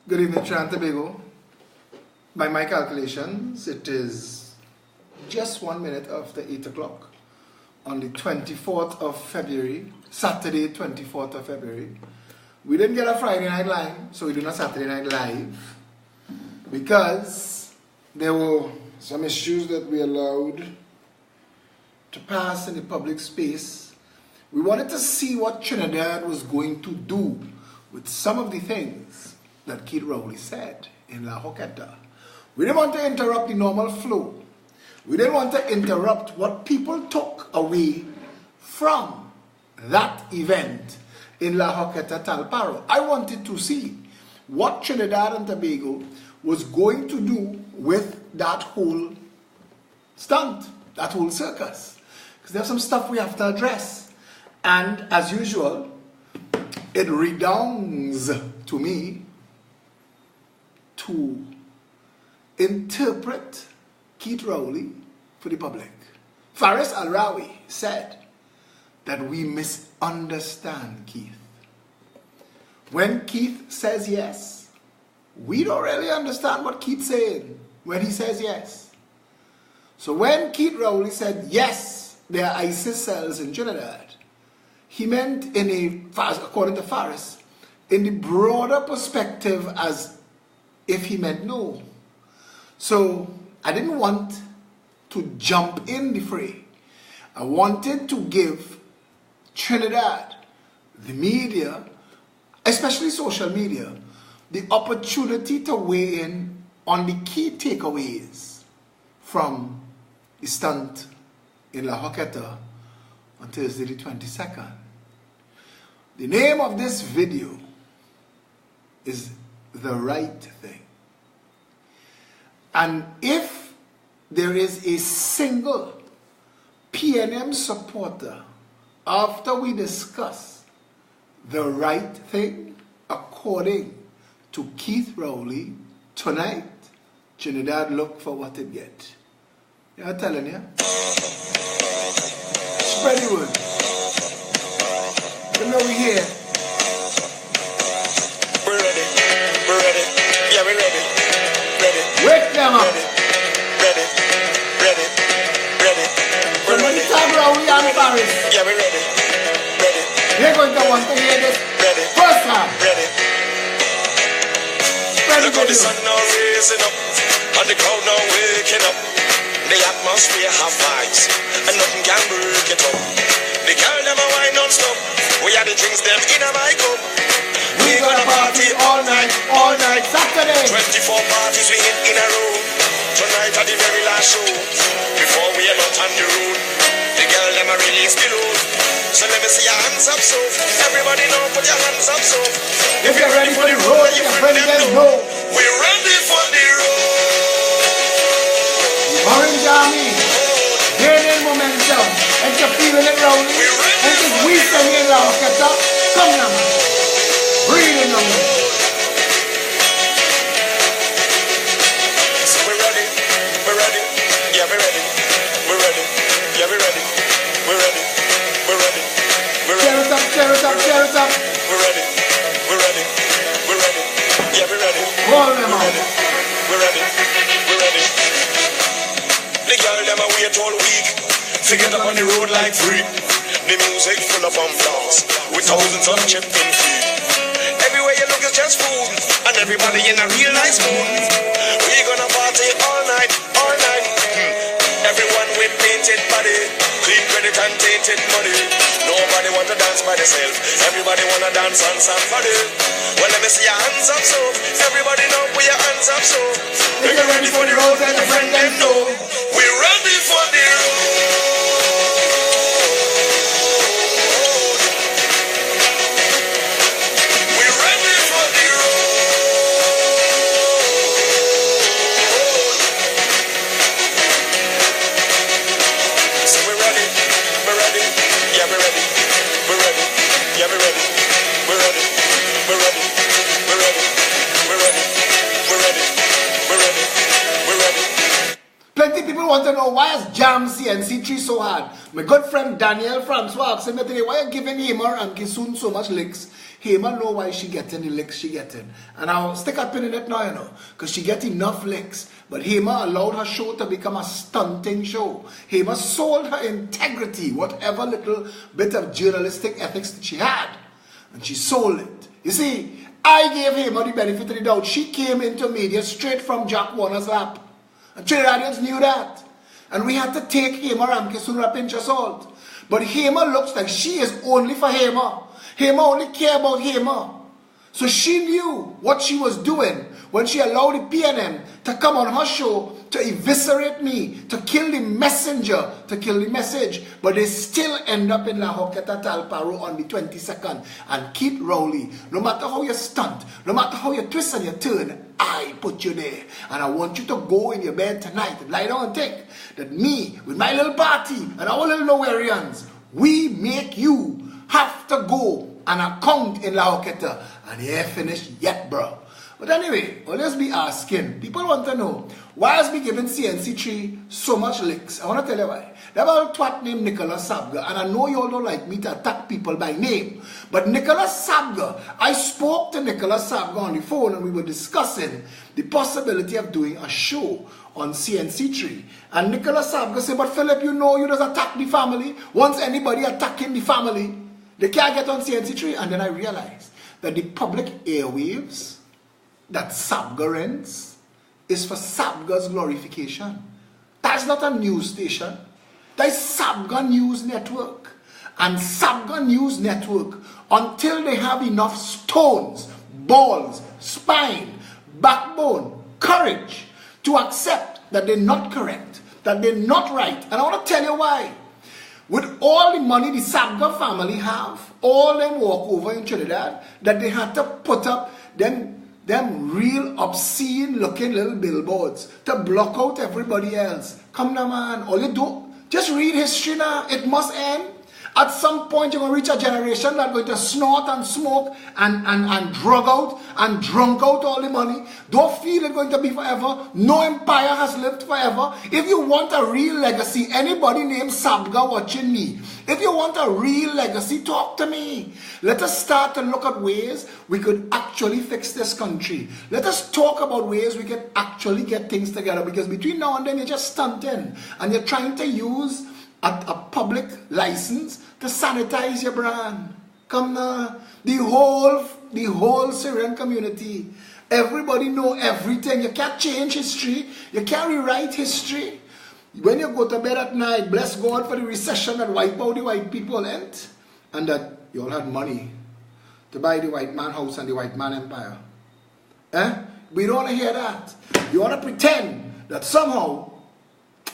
Good evening, Trinidad and Tobago. By my calculations, it is just 1 minute after 8 o'clock on the 24th of February, Saturday, 24th of February. We didn't get a Friday night line, so we do a Saturday night live because there were some issues that we allowed to pass in the public space. We wanted to see what Trinidad was going to do with some of the things that Keith Rowley said in La Hoqueta. We didn't want to interrupt the normal flow. We didn't want to interrupt what people took away from that event in La Hoqueta Talparo. I wanted to see what Trinidad and Tobago was going to do with that whole stunt, that whole circus. Because there's some stuff we have to address. And as usual, it redounds to me to interpret Keith Rowley for the public. Faris Al-Rawi said that we misunderstand Keith. When Keith says yes, we don't really understand what Keith's saying when he says yes. So when Keith Rowley said yes, there are ISIS cells in Trinidad, he meant according to Faris, in the broader perspective as if he meant no. So I didn't want to jump in the fray. I wanted to give Trinidad, the media, especially social media, the opportunity to weigh in on the key takeaways from the stunt in La Hoqueta on Thursday the 22nd. The name of this video is The Right Thing. And if there is a single PNM supporter after we discuss the right thing according to Keith Rowley tonight, Trinidad look for what it get. I'm telling you. Spread the word. You know we here. We're ready. We're ready. Yeah, we're ready. Ready. Wake them up. Ready. Ready. Ready. Ready. We're So ready. many times Rowley and Paris. Yeah, we're ready. Ready. They're going to want to hear this Ready. first time. Ready. Spread the Look how the video. sun now raising up, and the crowd now waking up. The atmosphere have vibes, and nothing can break it up. The girl them a wine non-stop. We are the drinks them in a my cup. We gonna party all night, Saturday. 24 parties we hit in a row. Tonight at the very last show. Before we are out on the road, the girl them a release the load. So let me see your hands up, so everybody know, put your hands up, so If you're ready for the road, your friend them know. we're ready for the road. Orange Army, gaining momentum. And you're feeling it, Rowley. And just we sing in La Hoqueta. Come now, man. Breathe in, man. So we're ready, yeah we're ready, yeah we're ready, we're ready, we're ready, we're ready, Cheer it up. we're ready, yeah we're ready, Roll them out. we're ready. The girl them a wait all week, to get up on the road like free. The music full of applause, with thousands of chipping feet. Everywhere you look is just food, and everybody in a real nice mood. We gonna party all night. Everyone with painted body, clean credit and tainted money. Nobody want to dance by themselves, everybody wanna dance on somebody. Well, let me see your hands up, so everybody know put your hands up, so if you're ready for the road, and your friend them know we're ready for the road. We're ready for the road. So we're ready, yeah we're ready, yeah we're ready, we're ready, we're ready, we're ready, we're ready, we're ready, we're ready, we're ready. Plenty people want to know why is Jam CNC3 so hard. My good friend Daniel Francois asked me today, why are you giving him and Kisun so much licks? Hema know why she getting the licks she getting. And I'll stick a pin in it now, you know, because she get enough licks. But Hema allowed her show to become a stunting show. Hema sold her integrity, whatever little bit of journalistic ethics that she had. And she sold it. You see, I gave Hema the benefit of the doubt. She came into media straight from Jack Warner's lap. And Trinidadians knew that. And we had to take Hema Ramkis under a pinch of salt. But Hema looks like she is only for Hema. Hema only care about Hema. So she knew what she was doing when she allowed the PNM to come on her show to eviscerate me, to kill the messenger, to kill the message. But they still end up in La Hoqueta Talparo on the 22nd. And Keith Rowley, no matter how you stunt, no matter how you twist and you turn, I put you there. And I want you to go in your bed tonight and lie down and think that me, with my little party and our little Nowerians, we make you have to go and account in La Hoqueta. And he ain't finished yet, bro. But anyway, let's be asking. People want to know, why is me giving CNC3 so much licks? I want to tell you why. There was a twat named Nicholas Sabga, and I know you all don't like me to attack people by name. But Nicholas Sabga, I spoke to Nicholas Sabga on the phone, and we were discussing the possibility of doing a show on CNC3. And Nicholas Sabga said, but Philip, you know you just attack the family. Once anybody attacking the family, they can't get on CNC3. And then I realized that the public airwaves that Sabga rents is for Sabga's glorification. That's not a news station. That is Sabga News Network. And Sabga News Network, until they have enough stones, balls, spine, backbone, courage to accept that they're not correct, that they're not right. And I want to tell you why. With all the money the Sabga family have, all them walk over in Trinidad, that they had to put up them real obscene looking little billboards to block out everybody else. Come now, man. All you do, just read history now. It must end. At some point, you're going to reach a generation that's going to snort and smoke and drug out and drunk out all the money. Don't feel it's going to be forever. No empire has lived forever. If you want a real legacy, anybody named Sabga watching me, if you want a real legacy, talk to me. Let us start to look at ways we could actually fix this country. Let us talk about ways we can actually get things together. Because between now and then, you're just stunting. And you're trying to use a public license to sanitize your brand. Come now. The whole Syrian community. Everybody know everything. You can't change history. You can't rewrite history. When you go to bed at night, bless God for the recession that wiped out the white people, and that you all had money to buy the white man house and the white man empire. We don't want to hear that. You want to pretend that somehow.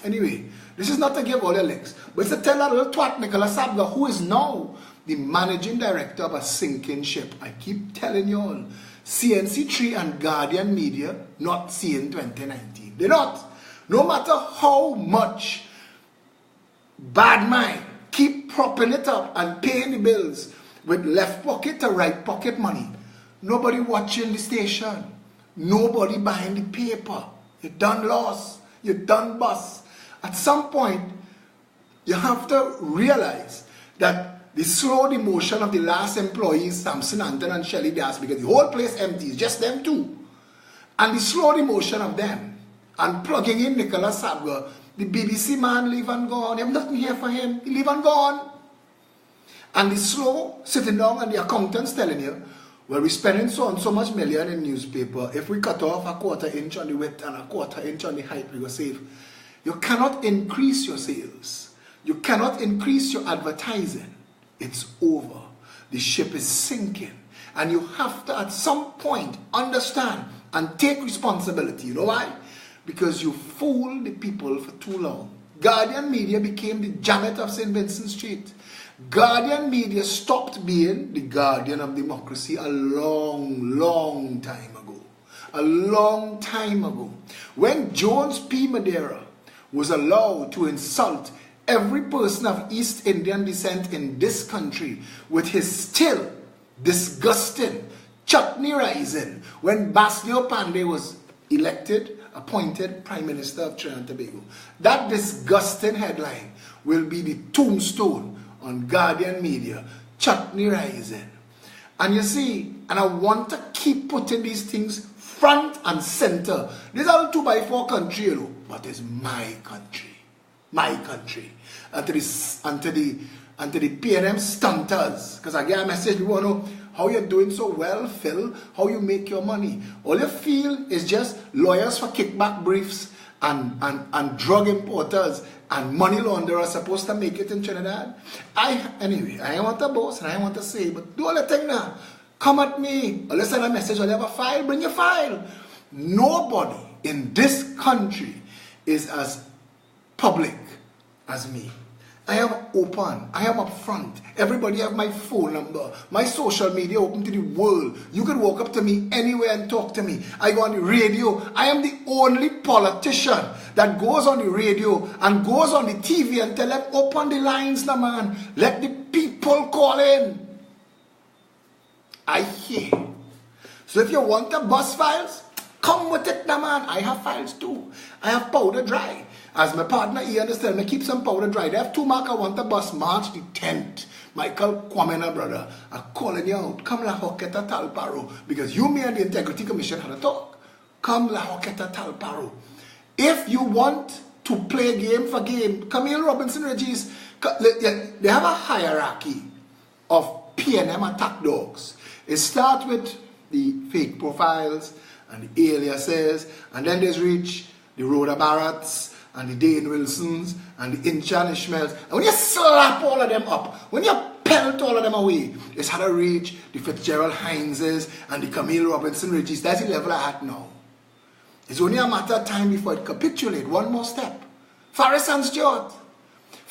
Anyway, this is not to give all your links, but it's to tell that little twat Nicholas Sabga, who is now the managing director of a sinking ship. I keep telling you all, CNC3 and Guardian Media not seeing 2019. They're not. No matter how much bad mind keep propping it up and paying the bills with left pocket to right pocket money, nobody watching the station, nobody buying the paper. You done lost, you done bust. At some point, you have to realize that the slow demotion of the last employees, Samson Anton and Shelley Das, because the whole place empty, it's just them two. And the slow demotion of them, and plugging in Nicholas Sabga, the BBC man leave and gone. You have nothing here for him. He leave and gone. And the slow sitting down and the accountants telling you, well, we're spending so much million in newspaper. If we cut off a quarter inch on the width and a quarter inch on the height, we will save. You cannot increase your sales. You cannot increase your advertising. It's over. The ship is sinking. And you have to, at some point, understand and take responsibility. You know why? Because you fooled the people for too long. Guardian Media became the Janet of St. Vincent Street. Guardian Media stopped being the guardian of democracy a long time ago. A long time ago. When Jones P. Madeira was allowed to insult every person of East Indian descent in this country with his still disgusting chutney rising, when Basleo Pandey was elected, appointed Prime Minister of Trinidad and Tobago. That disgusting headline will be the tombstone on Guardian Media, chutney rising. And you see, and I want to keep putting these things front and center. This is a 2x4 country, you know, but it's my country. My country. And to the PNM stunters, because I get a message, we want to know how you're doing so well, Phil, how you make your money. All you feel is just lawyers for kickback briefs and drug importers and money launderers supposed to make it in Trinidad. Anyway, I want to boast and I want to say, but do all the thing now. Come at me, or let's send a message, or you have a file, bring your file. Nobody in this country is as public as me. I am open. I am upfront. Everybody have my phone number. My social media open to the world. You can walk up to me anywhere and talk to me. I go on the radio. I am the only politician that goes on the radio and goes on the TV and tell them, open the lines now, man. Let the people call in. I hear. So if you want the bus files, come with it now, man. I have files too. I have powder dry. As my partner Ian is telling me, keep some powder dry. They have 2 mark. I want the bus March the 10th. Michael Kwamena, brother, I'm calling you out. Come la hoketa talparo. Because you, me, and the Integrity Commission had a talk. Come la hoketa talparo. If you want to play game for game, Camille Robinson Regis, they have a hierarchy of PNM attack dogs. It starts with the fake profiles and the aliases, and then there's reach the Rhoda Barretts, and the Dane Wilsons, and the Inchan Ishmaels. And when you slap all of them up, when you pelt all of them away, it's how to reach the Fitzgerald Hineses and the Camille Robinson Regis. That's the level I had now. It's only a matter of time before it capitulate. One more step. Faris and Stewart.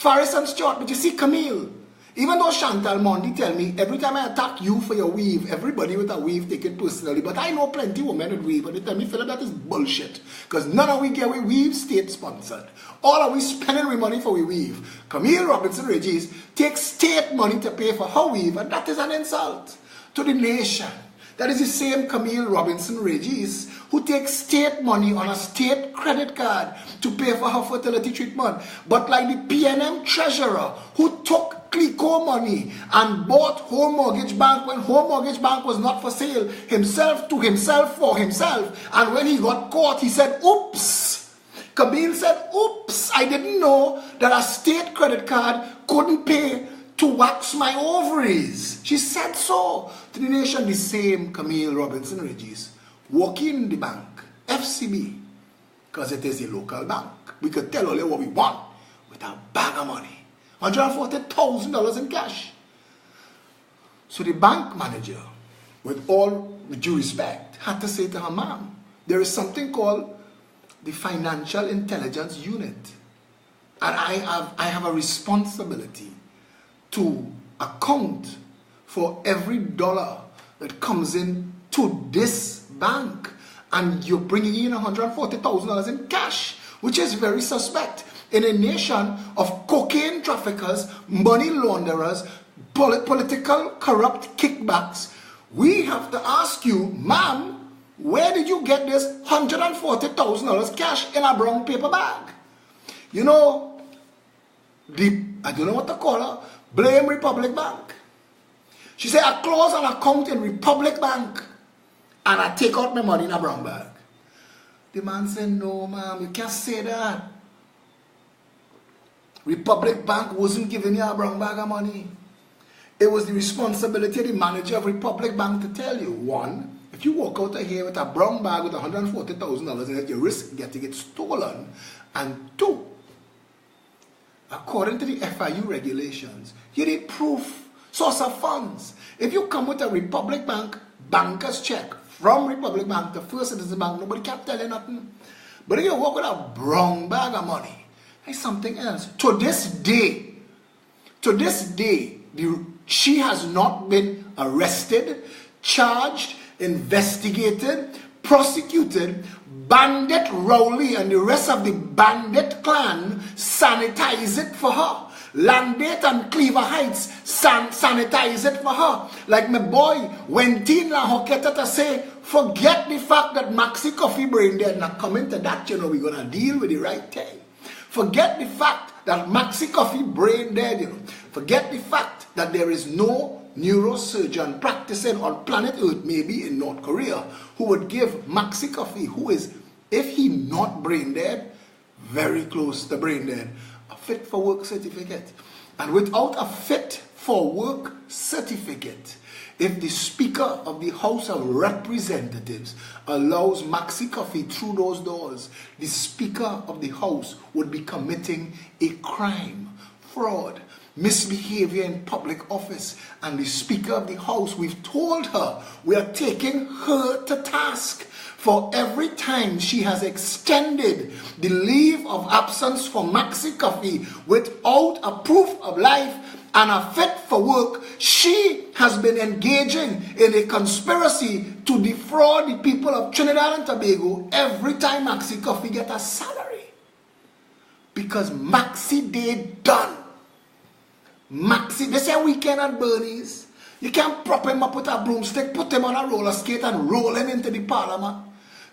But you see Camille. Even though Chantal Mondi tell me, every time I attack you for your weave, everybody with a weave take it personally. But I know plenty of women with weave, and they tell me, Phillip, that is bullshit. Because none of we get we weave state-sponsored. All of we spending we money for we weave. Camille Robinson Regis takes state money to pay for her weave, and that is an insult to the nation. That is the same Camille Robinson Regis who takes state money on a state credit card to pay for her fertility treatment. But like the PNM treasurer who took Clico money and bought Home Mortgage Bank when Home Mortgage Bank was not for sale, himself to himself for himself. And when he got caught, he said, oops. Camille said, oops, I didn't know that a state credit card couldn't pay to wax my ovaries. She said so to the nation. The same Camille Robinson Regis walking in the bank, FCB, because it is a local bank. We could tell only what we want with a bag of money. $140,000 in cash. So the bank manager, with all due respect, had to say to her, ma'am, there is something called the Financial Intelligence Unit. And I have a responsibility to account for every dollar that comes in to this bank. And you're bringing in $140,000 in cash, which is very suspect. In a nation of cocaine traffickers, money launderers, political corrupt kickbacks, we have to ask you, ma'am, where did you get this $140,000 cash in a brown paper bag? You know, I don't know what to call her, blame Republic Bank. She said, I close an account in Republic Bank and I take out my money in a brown bag. The man said, no, ma'am, you can't say that. Republic Bank wasn't giving you a brown bag of money. It was the responsibility of the manager of Republic Bank to tell you, one, if you walk out of here with a brown bag with $140,000 in it, you risk getting it stolen. And two, according to the FIU regulations, you need proof, source of funds. If you come with a Republic Bank banker's check from Republic Bank to First Citizen Bank, nobody can tell you nothing. But if you walk with a brown bag of money, it's something else. To this day, she has not been arrested, charged, investigated, prosecuted. Bandit Rowley and the rest of the bandit clan sanitize it for her. Landate and Cleaver Heights sanitize it for her. Like my boy Wentin La Hoketa to say, forget the fact that Maxi Coffee Brain dead. Now come to that, you know, we're going to deal with the right thing. Forget the fact that Maxi Coffee Brain dead, you know. Forget the fact that there is no neurosurgeon practicing on planet Earth, maybe in North Korea, who would give Maxi Coffee, who is, if he not brain dead, very close to brain dead, a fit for work certificate. And without a fit for work certificate, if the Speaker of the House of Representatives allows Maxi Coffee through those doors, the Speaker of the House would be committing a crime, fraud, misbehavior in public office. And the Speaker of the House, we've told her, we are taking her to task for every time she has extended the leave of absence for Maxi Coffee without a proof of life and a fit for work. She has been engaging in a conspiracy to defraud the people of Trinidad and Tobago every time Maxi Coffee get a salary. Because Maxi Day done. Maxi, they say weekend at Bernie's. You can't prop him up with a broomstick, put him on a roller skate and roll him into the parliament.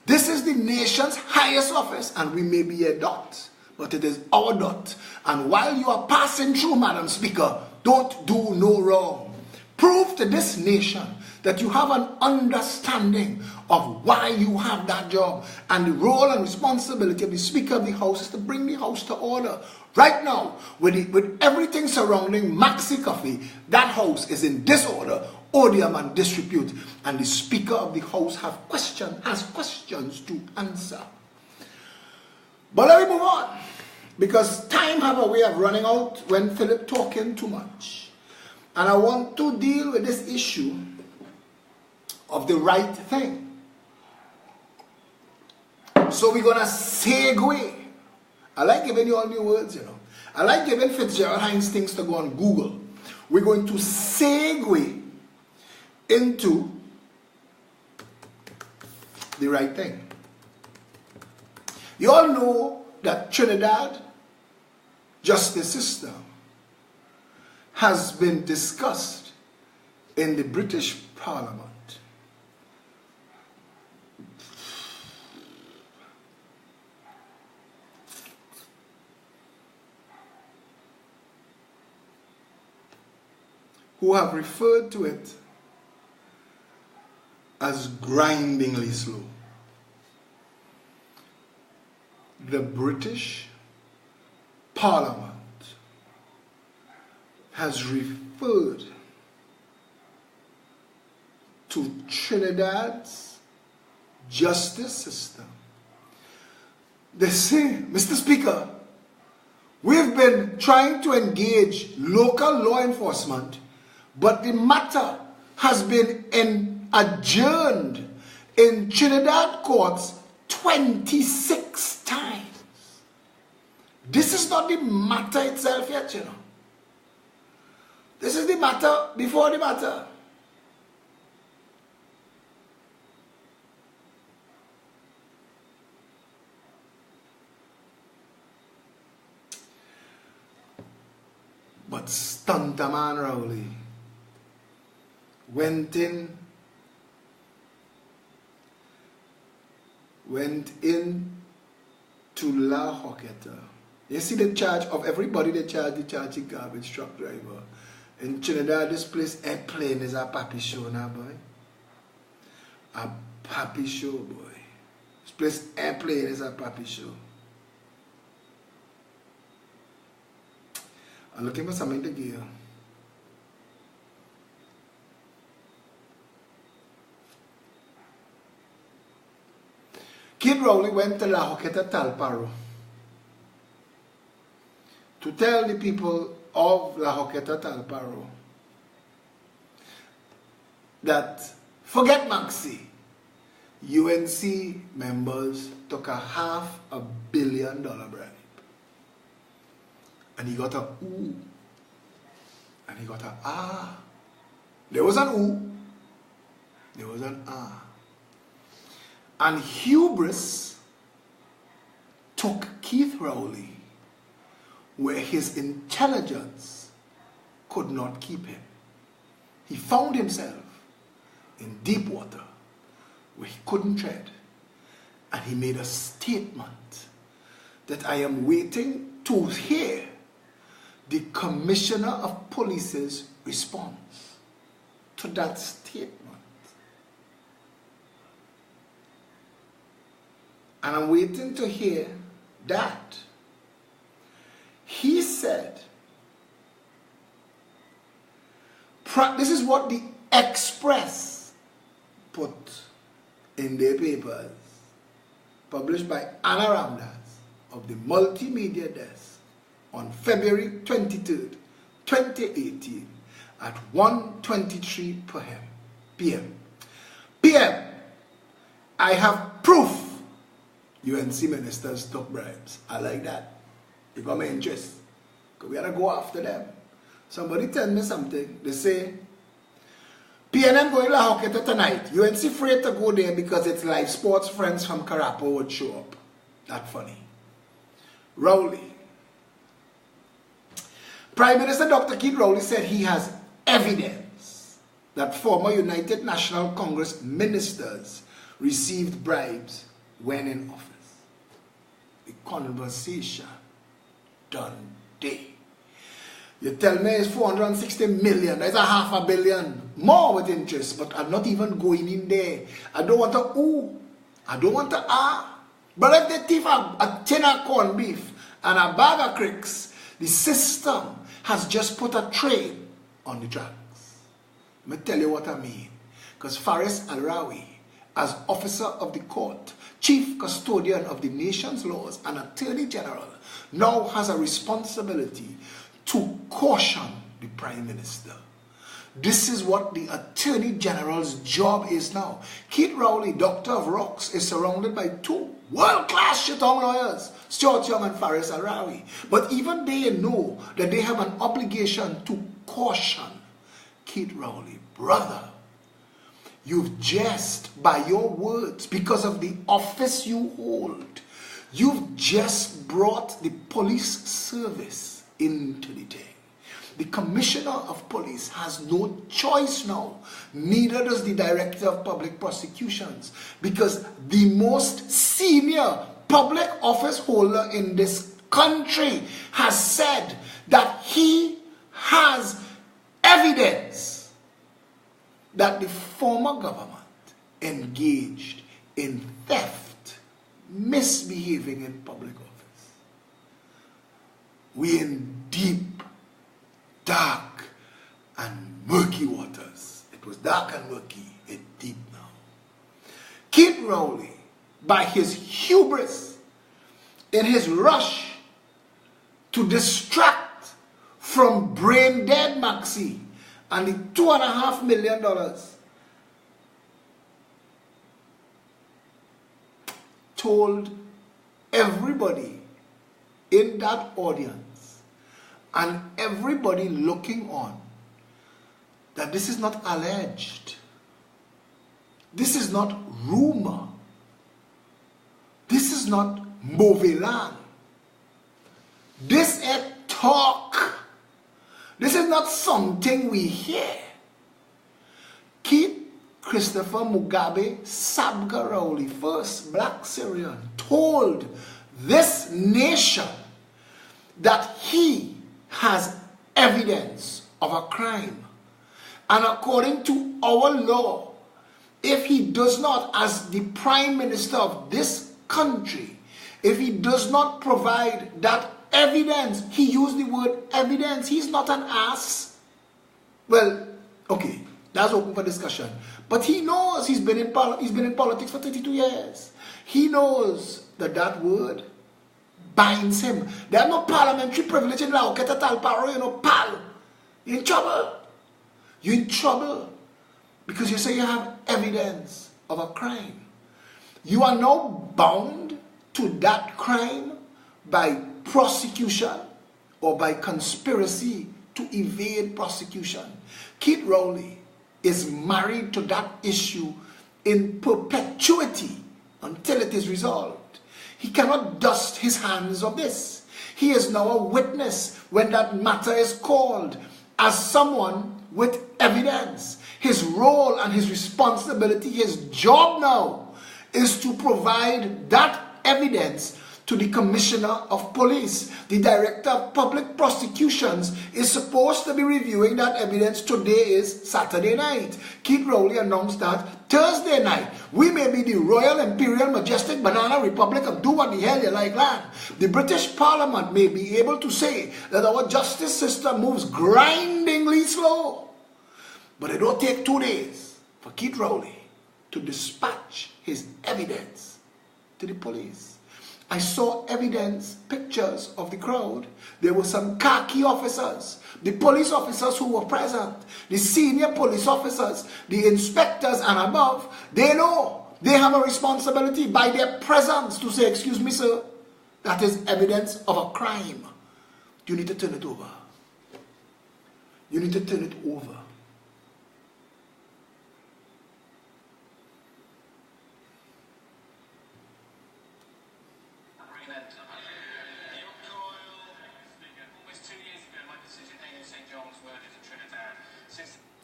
This is the nation's highest office, and we may be a dot, but it is our dot. And while you are passing through, Madam Speaker, don't do no wrong. Prove to this nation that you have an understanding of why you have that job. And the role and responsibility of the Speaker of the House is to bring the House to order. Right now, with everything surrounding Maxi Coffee, that House is in disorder, odium and disrepute. And the Speaker of the House has questions to answer. But let me move on, because time have a way of running out when Phillip talking too much. And I want to deal with this issue of the right thing. So we're going to segue. I like giving you all new words, you know. I like giving Fitzgerald Hines things to go on Google. We're going to segue into the right thing. You all know that Trinidad justice system has been discussed in the British Parliament. Who have referred to it as grindingly slow. The British Parliament has referred to Trinidad's justice system. They say, Mr. Speaker, we've been trying to engage local law enforcement, but the matter has been adjourned in Trinidad courts 26 times. This is not the matter itself yet, you know. This is the matter before the matter. But Stunterman Rowley went in to La Hoqueta. You see the charge of everybody, they charge the garbage truck driver. In Trinidad, this place, airplane is a papi show now, boy. A papi show, boy. This place, airplane is a papi show. I'm looking for something to give. Kid Rowley went to La Hoqueta Talparo to tell the people of La Hoqueta Talparo that forget Maxi. UNC members took a $500 million bribe. And he got a ooh. And he got a ah. There was an ooh. There was an ah. And hubris took Keith Rowley where his intelligence could not keep him. He found himself in deep water where he couldn't tread. And he made a statement that I am waiting to hear the Commissioner of Police's response. to that statement. And I'm waiting to hear that. He said, this is what the Express put in their papers, published by Anna Ramdas of the Multimedia Desk on February 23rd, 2018 at 1:23 p.m. I have proof UNC ministers took bribes. I like that. You got my interest. Because we gotta go after them. Somebody tell me something. They say, PNM going to Lahoketa tonight. UNC afraid to go there because its live sports friends from Karapo would show up. That funny. Rowley. Prime Minister Dr. Keith Rowley said he has evidence that former United National Congress ministers received bribes when in office. The conversation done day. You tell me it's 460 million, that's a $500 million more with interest, but I'm not even going in there. I don't want to ooh, I don't want to ah. But if they thief a tin of corned beef and a bag of cricks, the system has just put a train on the tracks. Let me tell you what I mean. Because Faris Al-Rawi, as officer of the court, chief custodian of the nation's laws, and attorney general, now has a responsibility to caution the prime minister. This is what the attorney general's job is now. Keith Rowley, Doctor of Rocks, is surrounded by two world-class shitong lawyers, Stuart Young and Faris Al-Rawi. But even they know that they have an obligation to caution Keith Rowley. Brother, you've just, by your words, because of the office you hold, you've just brought the police service into the thing. The commissioner of police has no choice now. Neither does the director of public prosecutions, because the most senior public office holder in this country has said that he has evidence that the former government engaged in theft, misbehaving in public office. We in deep, dark and murky waters. It was dark and murky, it's deep now. Keith Rowley, by his hubris, in his rush to distract from brain dead Maxi and the $2.5 million, told everybody in that audience and everybody looking on that this is not alleged. This is not rumor. This is not Movelan. This is talk. This is not something we hear. Keith Christopher Mugabe Sabga Rowley, first black Syrian, told this nation that he has evidence of a crime. And according to our law, if he does not, as the prime minister of this country, if he does not provide that evidence, he used the word evidence, he's not an ass. Well, okay, that's open for discussion. But he knows he's been in politics for 32 years. He knows that that word binds him. There's no parliamentary privilege in law. Get a tal paro, you know, pal. You're in trouble. You're in trouble. Because you say you have evidence of a crime. You are now bound to that crime by prosecution or by conspiracy to evade prosecution. Keith Rowley is married to that issue in perpetuity until it is resolved. He cannot dust his hands of this. He is now a witness when that matter is called as someone with evidence. His role and his responsibility, his job now, is to provide that evidence to the Commissioner of Police. The Director of Public Prosecutions is supposed to be reviewing that evidence. Today is Saturday night. Keith Rowley announced that Thursday night. We may be the Royal Imperial Majestic Banana Republic of do what the hell you like land. The British Parliament may be able to say that our justice system moves grindingly slow. But it don't take 2 days for Keith Rowley to dispatch his evidence to the police. I saw evidence, pictures of the crowd. There were some khaki officers, the police officers who were present, the senior police officers, the inspectors and above. They know they have a responsibility by their presence to say, excuse me, sir, that is evidence of a crime. You need to turn it over. You need to turn it over.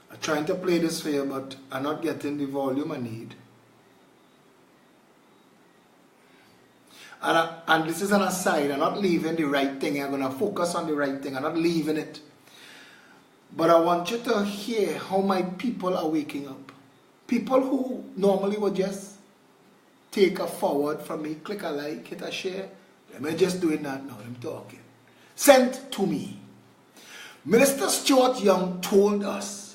I'm trying to play this for you, but I'm not getting the volume I need. And this is an aside. I'm not leaving the right thing. I'm going to focus on the right thing. I'm not leaving it. But I want you to hear how my people are waking up. People who normally would just take a forward from me, click a like, hit a share. Let me just doing that now. I'm talking. Sent to me. Minister Stuart Young told us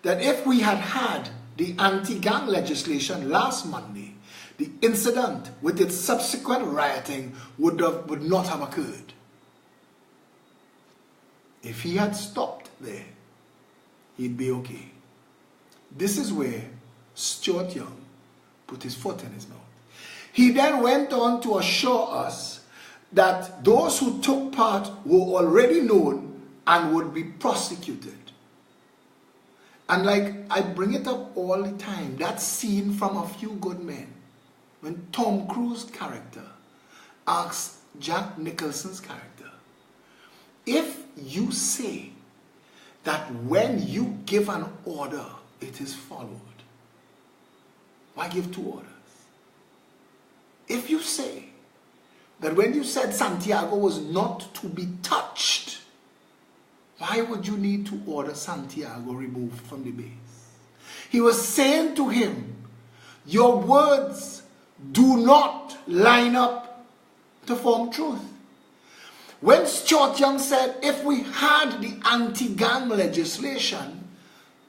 that if we had had the anti-gang legislation last Monday, the incident with its subsequent rioting would not have occurred. If he had stopped there, he'd be okay. This is where Stuart Young put his foot in his mouth. He then went on to assure us that those who took part were already known and would be prosecuted. And like I bring it up all the time, that scene from A Few Good Men, when Tom Cruise's character asks Jack Nicholson's character, if you say that when you give an order, it is followed, why give 2 orders? If you say that when you said Santiago was not to be touched, why would you need to order Santiago removed from the base? He was saying to him, your words do not line up to form truth. When Stuart Young said, if we had the anti-gang legislation,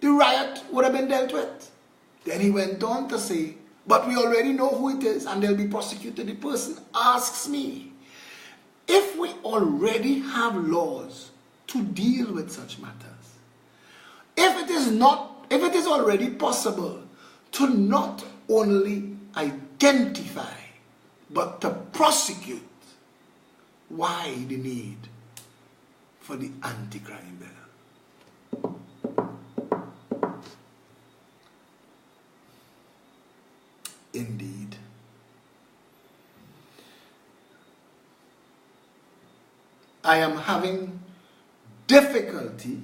the riot would have been dealt with. Then he went on to say, but we already know who it is and they'll be prosecuted. The person asks me, if we already have laws to deal with such matters, if it is already possible to not only identify but to prosecute, why the need for the anti-crime bill? Indeed. I am having difficulty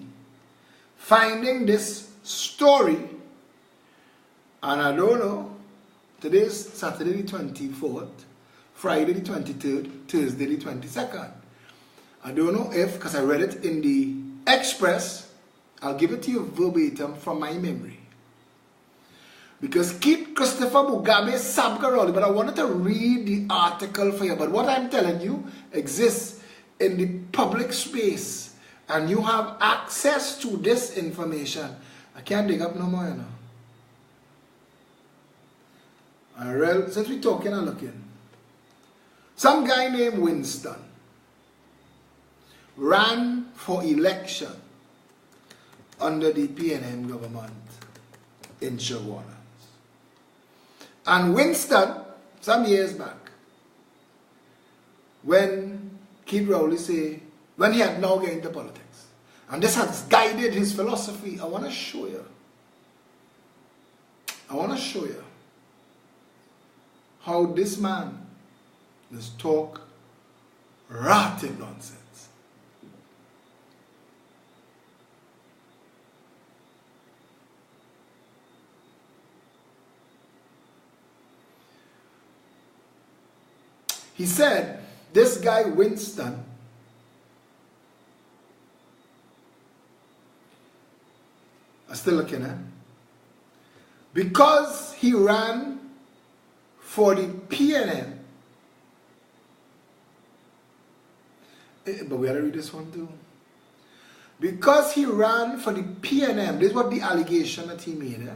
finding this story, and I don't know, today's Saturday the 24th, Friday the 23rd, Thursday the 22nd. I don't know if, because I read it in the Express, I'll give it to you verbatim from my memory. Because Keith Christopher Mugabe Sabgaroli, but I wanted to read the article for you. But what I'm telling you exists in the public space, and you have access to this information. I can't dig up no more, you know. Since we're talking and looking, some guy named Winston ran for election under the PNM government in Shawana. And Winston, some years back, when Keith Rowley say, when he had now get into politics, and this has guided his philosophy, I want to show you how this man is talk rotten nonsense. He said This guy, Winston, I'm still looking at, because he ran for the PNM, but we gotta read this one too. Because he ran for the PNM, this is what the allegation that he made,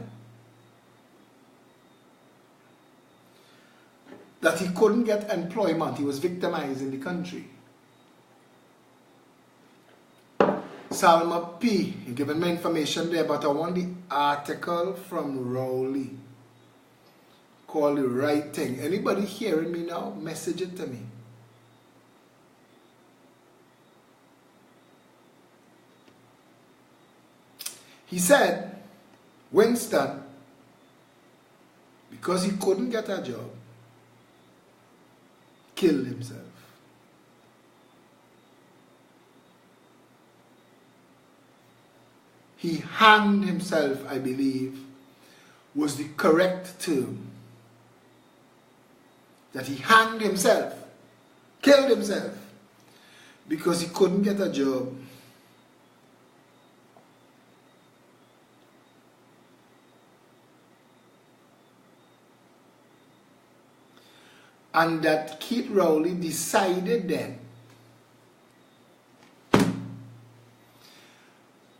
that he couldn't get employment, he was victimized in the country. Salma P, you given me information there, but I want the article from Rowley called The Right Thing. Anybody hearing me now? Message it to me. He said, Winston, because he couldn't get a job, killed himself. He hanged himself, I believe, was the correct term. That he hanged himself, killed himself, because he couldn't get a job. And that Keith Rowley decided then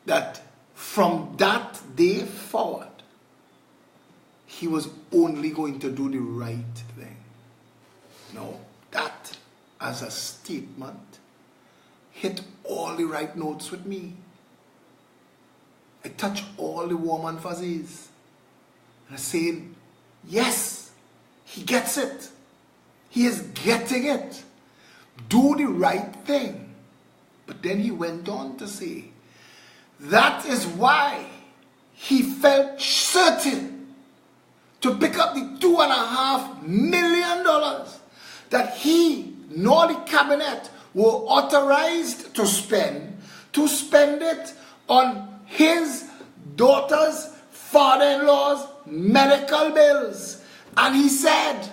that from that day forward, he was only going to do the right thing. No, that as a statement hit all the right notes with me. I touched all the warm and fuzzies. And I said, yes, he gets it. He is getting it. Do the right thing. But then he went on to say, that is why he felt certain to pick up the $2.5 million that he nor the cabinet were authorized to spend it on his daughter's father-in-law's medical bills. And he said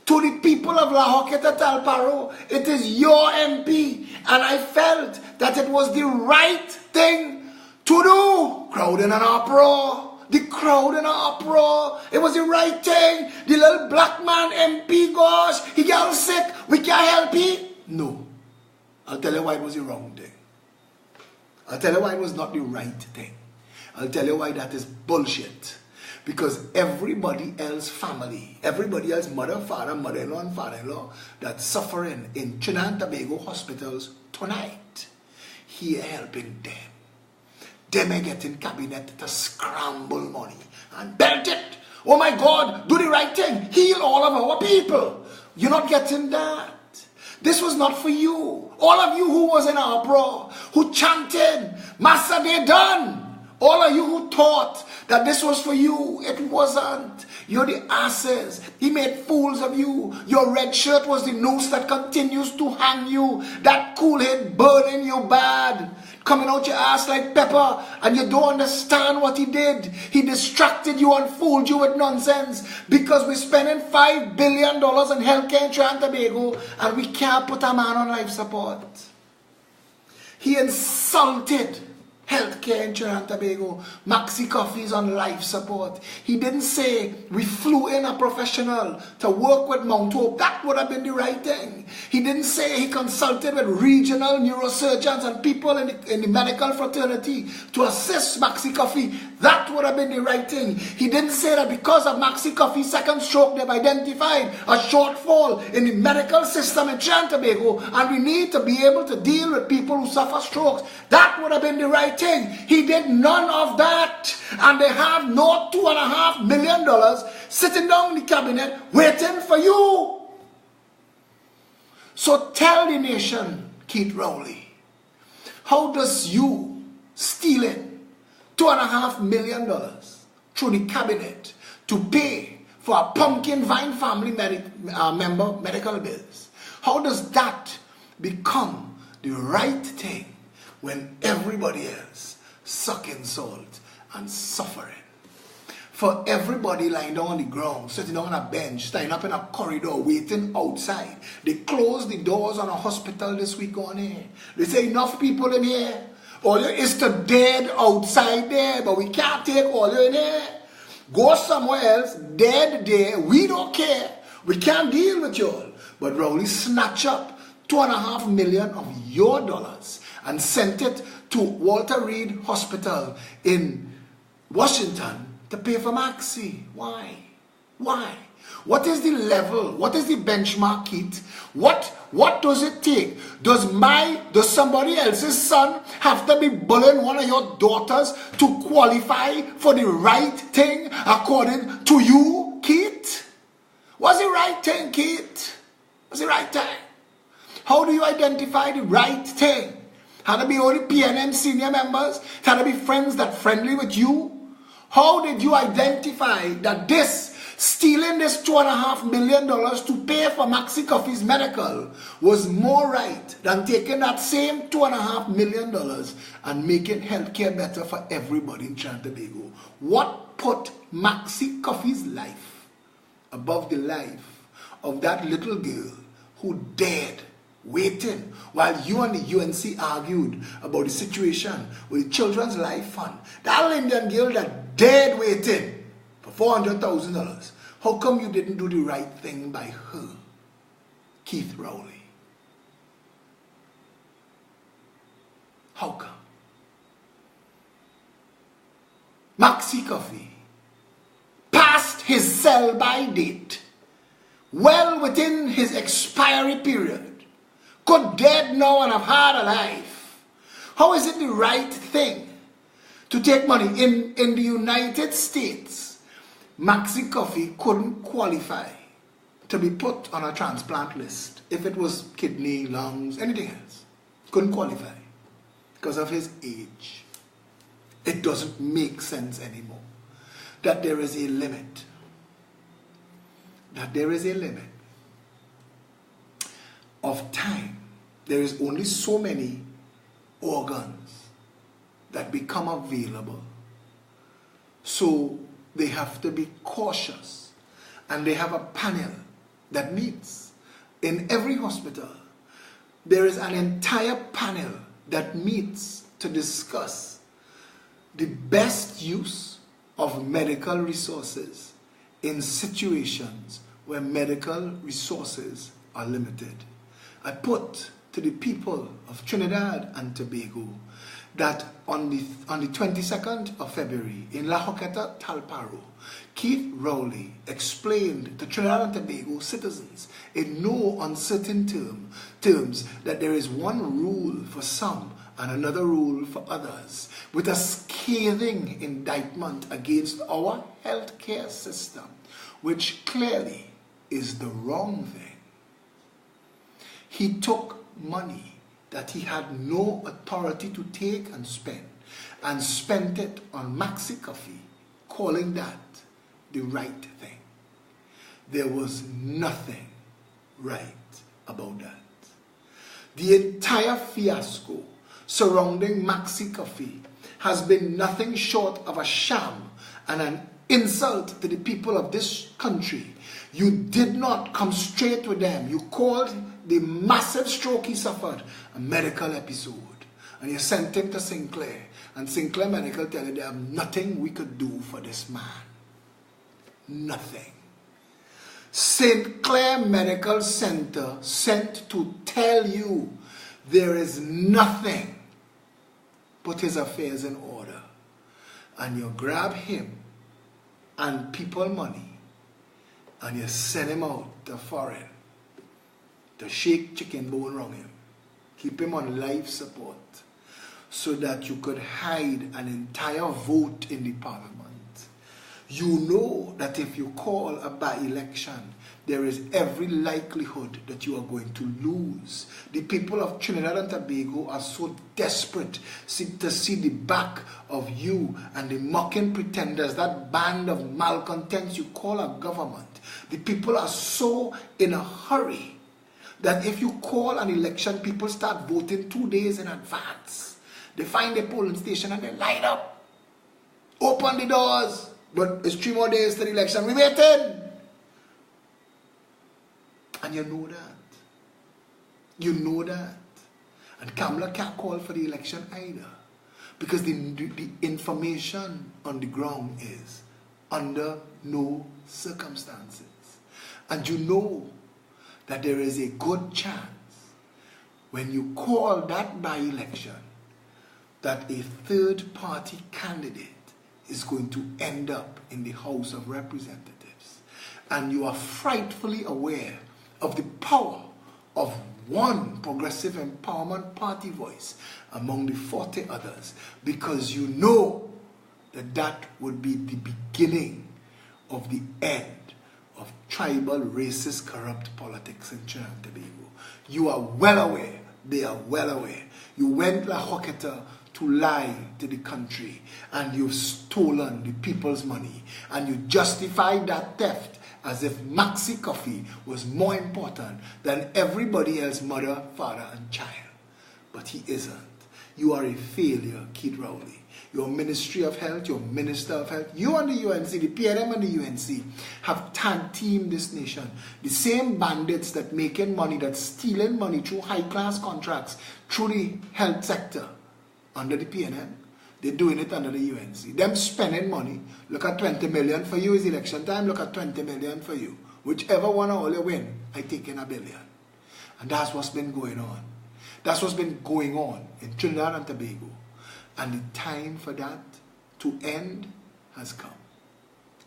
to the people of La Hoqueta Talparo, it is your MP, and I felt that it was the right thing to do. Crowd in an uproar. The crowd in an uproar. It was the right thing. The little black man MP, gosh, he got sick. We can't help him. No. I'll tell you why it was the wrong thing. I'll tell you why it was not the right thing. I'll tell you why that is bullshit. Because everybody else family, everybody else mother, father, mother-in-law and father-in-law that's suffering in Trinidad and Tobago hospitals tonight, he helping them. Them are getting cabinet to scramble money and belt it. Oh my God, do the right thing. Heal all of our people. You're not getting that. This was not for you. All of you who was in our uproar, who chanted, Master, they done. All of you who thought that this was for you, it wasn't. You're the asses. He made fools of you. Your red shirt was the noose that continues to hang you. That Kool-Aid burning you bad. Coming out your ass like pepper, and you don't understand what he did. He distracted you and fooled you with nonsense because we're spending $5 billion in healthcare in Trinidad and Tobago and we can't put a man on life support. He insulted healthcare in Trinidad and Tobago. Maxi Coffee's on life support. He didn't say we flew in a professional to work with Mount Hope. That would have been the right thing. He didn't say he consulted with regional neurosurgeons and people in the medical fraternity to assist Maxi Coffee. That would have been the right thing. He didn't say that because of Maxi Coffee's second stroke, they've identified a shortfall in the medical system in Trinidad and Tobago, and we need to be able to deal with people who suffer strokes. That would have been the right thing. He did none of that, and they have no $2.5 million sitting down in the cabinet waiting for you. So tell the nation, Keith Rowley, how does you stealing $2.5 million through the cabinet to pay for a pumpkin vine family member medical bills? How does that become the right thing when everybody else sucking salt and suffering? for everybody lying down on the ground, sitting down on a bench, standing up in a corridor, waiting outside. They closed the doors on a hospital this week on here. They say enough people in here. All you is to dead outside there, but we can't take all you in here. Go somewhere else, dead there, we don't care. We can't deal with y'all. But Rowley snatched up $2.5 million of your dollars and sent it to Walter Reed Hospital in Washington to pay for Maxie. Why? Why? What is the level? What is the benchmark, Keith? What does it take? Does somebody else's son have to be bullying one of your daughters to qualify for the right thing according to you, Keith? What's the right thing, Keith? What's the right thing? How do you identify the right thing? Had to be only PNM senior members? Had to be friends that friendly with you? How did you identify that stealing this $2.5 million to pay for Maxie Coffey's medical was more right than taking that same $2.5 million and making healthcare better for everybody in Trinidad and Tobago? What put Maxie Coffey's life above the life of that little girl who died waiting while you and the UNC argued about the situation with the Children's Life Fund? That Indian girl that died waiting for $400,000. How come you didn't do the right thing by her, Keith Rowley? How come? Maxie Coffey passed his sell-by date well within his expiry period, could dead now and have had a life. How is it the right thing to take money? In the United States, Maxie Coffey couldn't qualify to be put on a transplant list if it was kidney, lungs, anything else. Couldn't qualify because of his age. It doesn't make sense anymore that there is a limit. That there is a limit of time. There is only so many organs that become available. So they have to be cautious, and they have a panel that meets in every hospital. There is an entire panel that meets to discuss the best use of medical resources in situations where medical resources are limited. I put to the people of Trinidad and Tobago that on the 22nd of February in La Joqueta, Talparo, Keith Rowley explained to Trinidad and Tobago citizens in no uncertain terms that there is one rule for some and another rule for others, with a scathing indictment against our healthcare system, which clearly is the wrong thing. He took money that he had no authority to take and spent it on Maxie Coffey, calling that the right thing. There was nothing right about that. The entire fiasco surrounding Maxie Coffey has been nothing short of a sham and an insult to the people of this country. You did not come straight with them. You called the massive stroke he suffered a medical episode, and you sent him to Sinclair, and Sinclair Medical tell you they have nothing we could do for this man. Nothing. St. Clair Medical Center sent to tell you there is nothing. Put his affairs in order, and you grab him and people money and you send him out to foreign to shake chicken bone around him, keep him on life support so that you could hide an entire vote in the parliament. You know that if you call a by-election, there is every likelihood that you are going to lose. The people of Trinidad and Tobago are so desperate to see the back of you and the mocking pretenders, that band of malcontents you call a government. The people are so in a hurry that if you call an election, people start voting 2 days in advance. They find a polling station and they line up. Open the doors. But it's 3 more days to the election. We waited. And you know that. You know that. And Kamala can't call for the election either. Because the information on the ground is under no circumstances. And you know that there is a good chance when you call that by-election that a third-party candidate is going to end up in the House of Representatives. And you are frightfully aware of the power of one Progressive Empowerment Party voice among the 40 others, because you know that that would be the beginning of the end of tribal, racist, corrupt politics in Trinidad and Tobago. You are well aware, they are well aware. You went La Hoqueta to lie to the country, and you've stolen the people's money, and you justified that theft as if Maxi Coffee was more important than everybody else, mother, father, and child. But he isn't. You are a failure, Keith Rowley. Your Ministry of Health, your Minister of Health, you and the UNC, the PNM and the UNC have tag-teamed this nation. The same bandits that making money, that stealing money through high-class contracts, through the health sector, under the PNM, they're doing it under the UNC. Them spending money. Look at 20 million for you is election time. Look at 20 million for you. Whichever one or all you win, I take in $1 billion. And that's what's been going on. That's what's been going on in Trinidad and Tobago. And the time for that to end has come.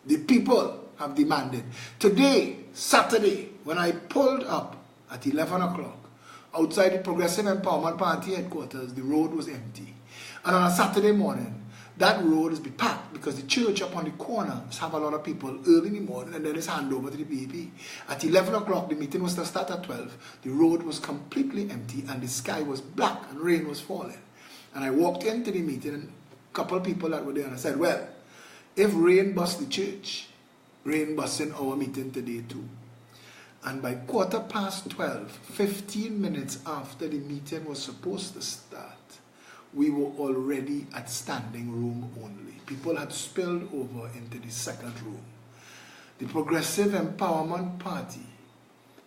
The people have demanded. Today, Saturday, when I pulled up at 11 o'clock, outside the Progressive Empowerment Party headquarters, the road was empty. And on a Saturday morning, that road is be packed because the church up on the corners have a lot of people early in the morning, and then it's hand over to the PAP. At 11 o'clock, the meeting was to start at 12. The road was completely empty and the sky was black and rain was falling. And I walked into the meeting and a couple of people that were there, and I said, well, if rain busts the church, rain busts in our meeting today too. And by 12:15, 15 minutes after the meeting was supposed to start, we were already at standing room only. People had spilled over into the second room. The Progressive Empowerment Party,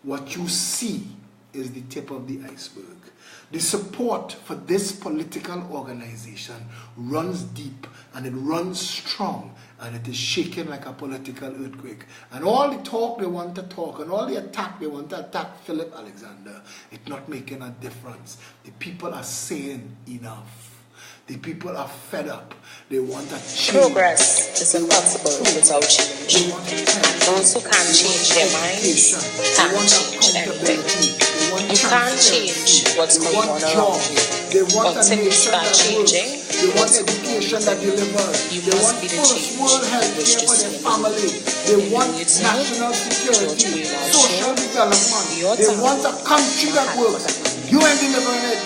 what you see is the tip of the iceberg. The support for this political organization runs deep, and it runs strong, and it is shaking like a political earthquake. And all the talk they want to talk, and all the attack they want to attack Phillip Alexander, it's not making a difference. The people are saying enough. The people are fed up. They want a change. Progress is impossible without change. Those who can't change their minds can't change anything. You can't change what's going on around you. Until you start changing, they want education that delivers. You they must want be the first change world health you wish care to for their see. family. They want national security, social development. They want a country that works. You ain't delivering it.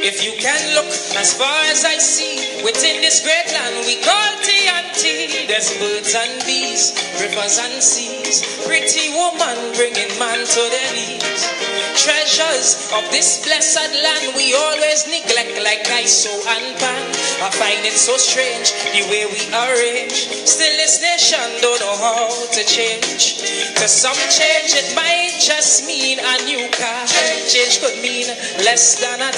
If you can look as far as I see, within this great land we call TNT, there's birds and bees, rivers and seas, pretty woman bringing man to their knees. Treasures of this blessed land we always neglect like ISO and pan. I find it so strange the way we arrange. Still this nation don't know how to change. To some change it might just mean a new car. Change could mean less than $1.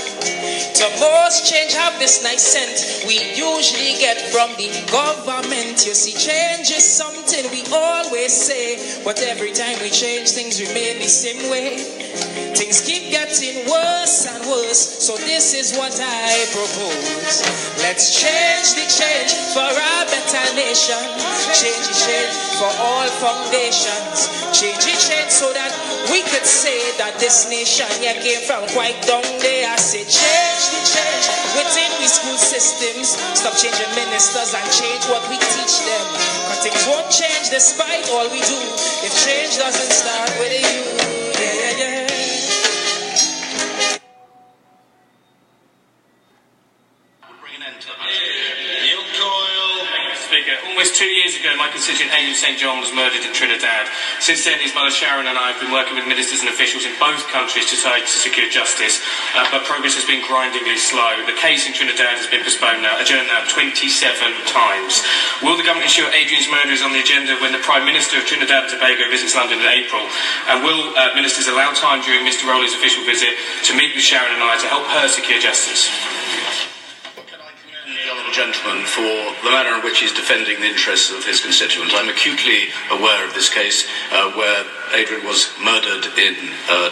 To most change have this nice scent we usually get from the government. You see, change is something we always say, but every time we change things remain the same way. Things keep getting worse and worse, so this is what I propose. Let's change the change for a better nation. Change the change for all foundations. Change the change so that we could say that this nation here came from quite down there. I say change the change within the school systems. Stop changing ministers and change what we teach them. Cause things won't change despite all we do if change doesn't start with you. Yeah, yeah. Speaker, almost 2 years ago, my constituent Adrian St. John was murdered in Trinidad. Since then, his mother Sharon and I have been working with ministers and officials in both countries to try to secure justice, but progress has been grindingly slow. The case in Trinidad has been adjourned now 27 times. Will the government ensure Adrian's murder is on the agenda when the Prime Minister of Trinidad and Tobago visits London in April? And will ministers allow time during Mr. Rowley's official visit to meet with Sharon and I to help her secure justice? The honourable gentleman for the manner in which he's defending the interests of his constituents. I'm acutely aware of this case where Adrian was murdered in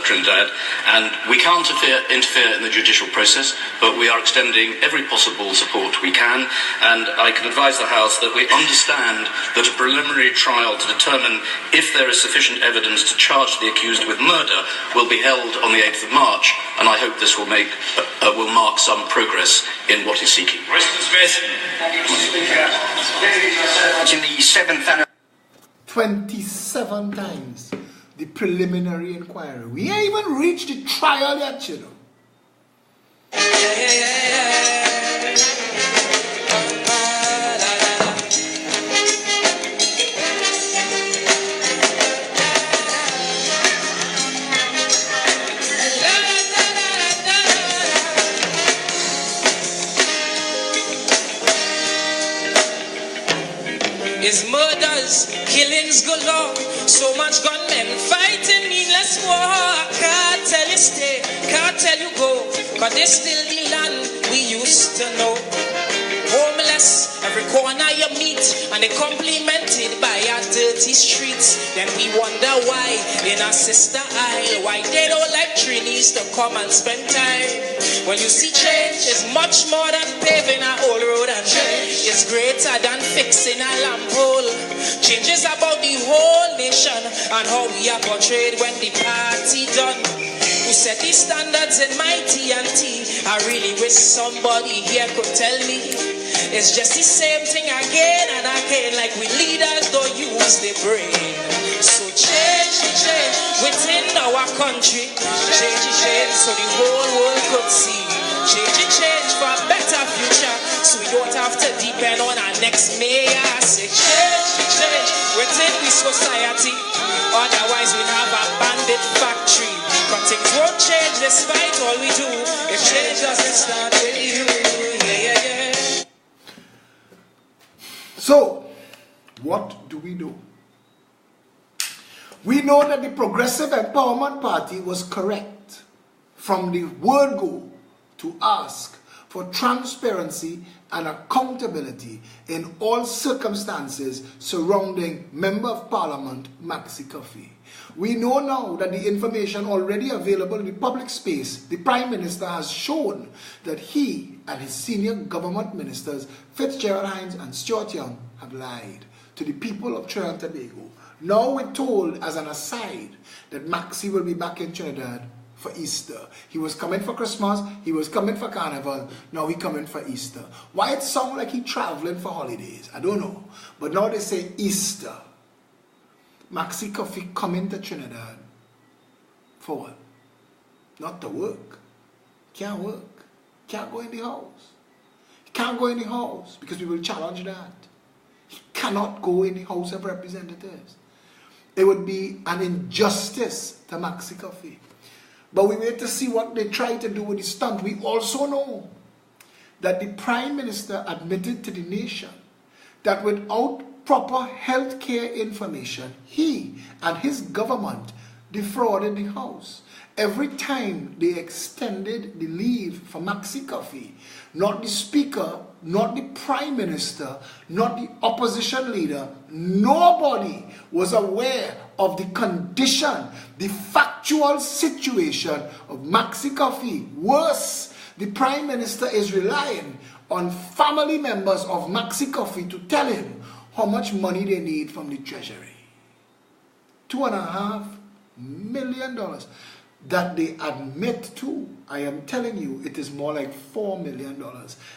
Trinidad, and we can't interfere in the judicial process, but we are extending every possible support we can, and I can advise the House that we understand that a preliminary trial to determine if there is sufficient evidence to charge the accused with murder will be held on the 8th of March, and I hope this will mark some progress in what he's seeking. Smith. In the 7th 27 times the preliminary inquiry. We ain't even reached the trial yet, you know. Is murders, killings galore, so much gunmen fighting meaningless war. Can't tell you stay, can't tell you go, cause this still the land we used to know. Homeless, every corner you meet, and they complimented by our dirty streets. Then we wonder why in our sister isle, why they don't like Trinis to come and spend time. When you see change is much more than paving an old road, and change is greater than fixing a lamp pole. Change is about the whole nation and how we are portrayed when the party done. Who set these standards in my TNT? I really wish somebody here could tell me. It's just the same thing again and again, like we leaders don't use the brain. So change within our country. Change so the whole world could see. Change for a better future, so we don't have to depend on our next mayor. Say change within the society, otherwise we'll have a bandit factory. But things won't change despite all we do if change doesn't start with you. Yeah. So, what do we do? We know that the Progressive Empowerment Party was correct from the word go to ask for transparency and accountability in all circumstances surrounding Member of Parliament Maxi Coffee. We know now that the information already available in the public space, the Prime Minister has shown that he and his senior government ministers, Fitzgerald Hines and Stuart Young, have lied to the people of Trinidad and Tobago. Now we're told as an aside that Maxi will be back in Trinidad for Easter. He was coming for Christmas, he was coming for Carnival, now he coming for Easter. Why it sound like he traveling for holidays? I don't know. But now they say Easter. Maxi Coffee coming to Trinidad. For what? Not to work. Can't work. Can't go in the house. He can't go in the house because we will challenge that. He cannot go in the House of Representatives. It would be an injustice to Maxi Coffee. But we wait to see what they try to do with the stunt. We also know that the Prime Minister admitted to the nation that without proper health care information, he and his government defrauded the House. Every time they extended the leave for Maxi Coffee, not the Speaker, not the Prime Minister, not the opposition leader, nobody was aware of the condition, the factual situation of Maxi Coffee. Worse, the Prime Minister is relying on family members of Maxi Coffee to tell him how much money they need from the Treasury. $2.5 million that they admit to. I am telling you, it is more like $4 million.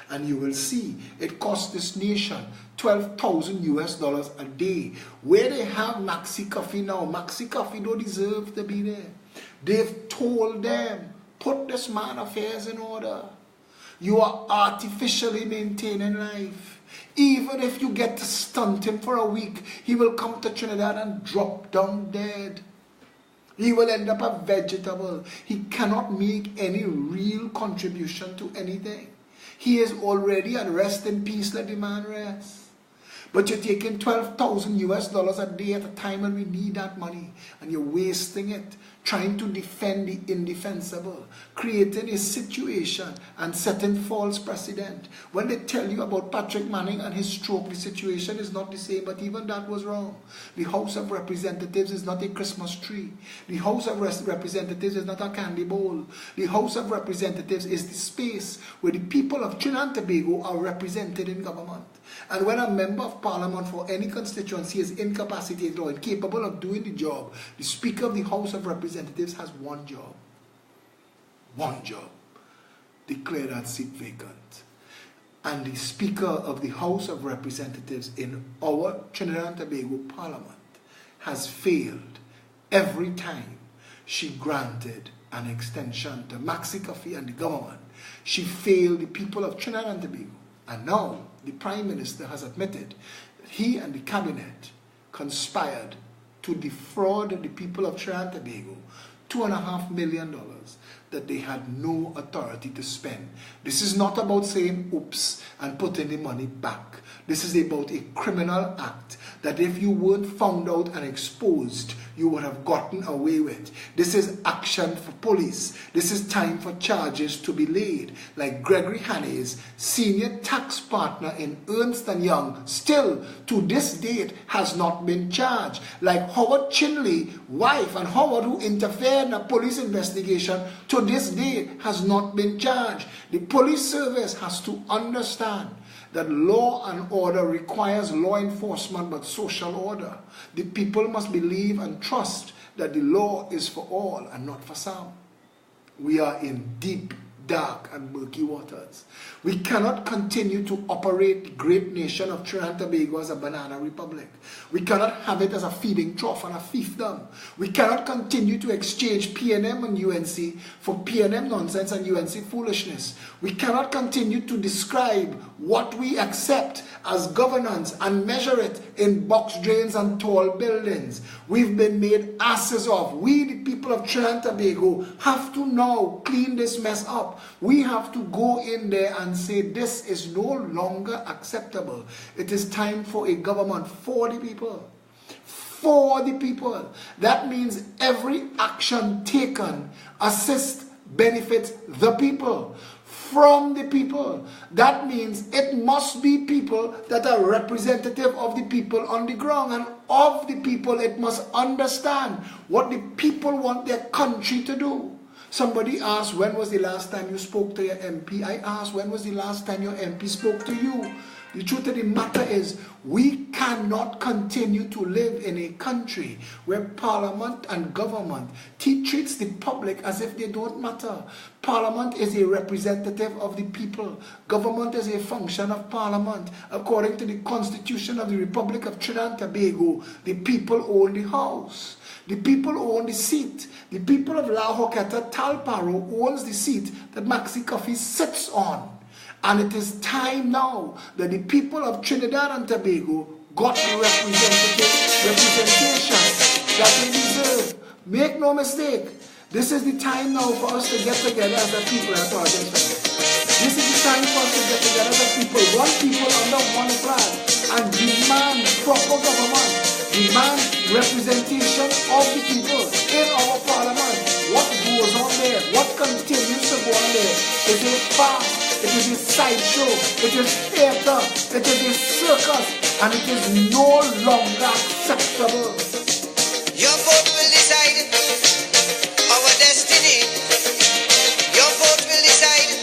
And you will see, it costs this nation $12,000 a day. Where they have Maxi Coffee now, Maxi Coffee don't deserve to be there. They've told them, put this man affairs in order. You are artificially maintaining life. Even if you get to stunt him for a week, he will come to Trinidad and drop down dead. He will end up a vegetable. He cannot make any real contribution to anything. He is already at rest in peace, let the man rest. But you're taking $12,000 a day at a time when we need that money, and you're wasting it trying to defend the indefensible, creating a situation and setting false precedent. When they tell you about Patrick Manning and his stroke, the situation is not the same, but even that was wrong. The House of Representatives is not a Christmas tree. The House of Representatives is not a candy bowl. The House of Representatives is the space where the people of Trinidad and Tobago are represented in government. And when a member of parliament for any constituency is incapacitated or incapable of doing the job, the Speaker of the House of Representatives has one job. One job. Declare that seat vacant. And the Speaker of the House of Representatives in our Trinidad and Tobago Parliament has failed every time she granted an extension to Maxi Coffee and the government. She failed the people of Trinidad and Tobago. And now the Prime Minister has admitted that he and the Cabinet conspired to defraud the people of Trinidad and Tobago $2.5 million that they had no authority to spend. This is not about saying oops and putting the money back. This is about a criminal act that if you weren't found out and exposed, you would have gotten away with. This is action for police. This is time for charges to be laid. Like Gregory Haney's senior tax partner in Ernst & Young, still to this date has not been charged. Like Howard Chinley's wife and Howard, who interfered in a police investigation, to this day has not been charged. The police service has to understand that law and order requires law enforcement but social order. The people must believe and trust that the law is for all and not for some. We are in deep, dark and murky waters. We cannot continue to operate the great nation of Trinidad and Tobago as a banana republic. We cannot have it as a feeding trough and a fiefdom. We cannot continue to exchange PNM and UNC for PNM nonsense and UNC foolishness. We cannot continue to describe what we accept as governance and measure it in box drains and tall buildings. We've been made asses of. We, the people of Trinidad and Tobago, have to now clean this mess up. We have to go in there and say this is no longer acceptable. It is time for a government for the people. For the people. That means every action taken assists, benefits the people. From the people. That means it must be people that are representative of the people on the ground, and of the people it must understand what the people want their country to do. Somebody asked, when was the last time you spoke to your MP? I asked, when was the last time your MP spoke to you? The truth of the matter is, we cannot continue to live in a country where parliament and government treats the public as if they don't matter. Parliament is a representative of the people. Government is a function of parliament. According to the Constitution of the Republic of Trinidad and Tobago, the people own the house. The people own the seat. The people of La Hoqueta Talparo owns the seat that Maxi Coffee sits on. And it is time now that the people of Trinidad and Tobago got the representation that they deserve. Make no mistake, this is the time now for us to get together as a people. This is the time for us to get together as a people, one people under one flag, and demand proper government, demand representation of the people in our parliament. What goes on there, what continues to go on there is a farce. It is a sideshow, it is theater, it is a circus, and it is no longer acceptable. Your vote will decide our destiny. Your vote will decide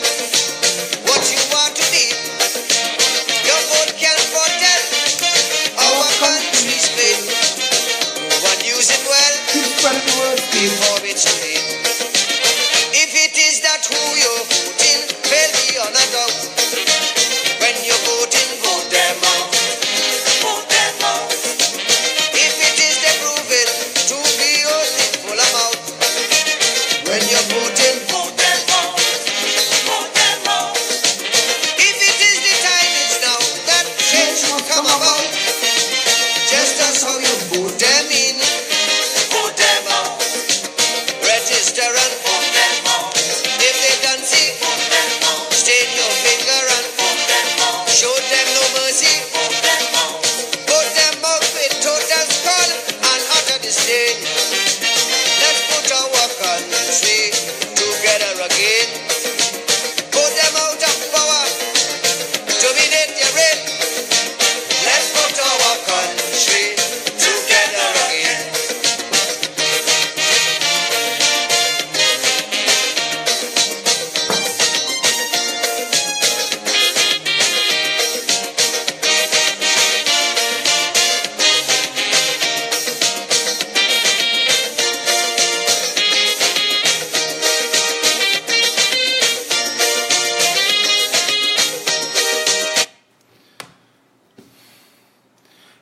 what you want to be. Your vote can foretell our country's fate. Move and use it well before it's too late. If it is that who you're voting, well, beyond a doubt. When you're voting, vote them out. Vote them out. If it is they prove it to be your full amount. When you're voting, vote them out. Vote them out. If it is the time it's now that building. Let's put our country together again. Put them out of power, dominate your reign. Let's put our country together again.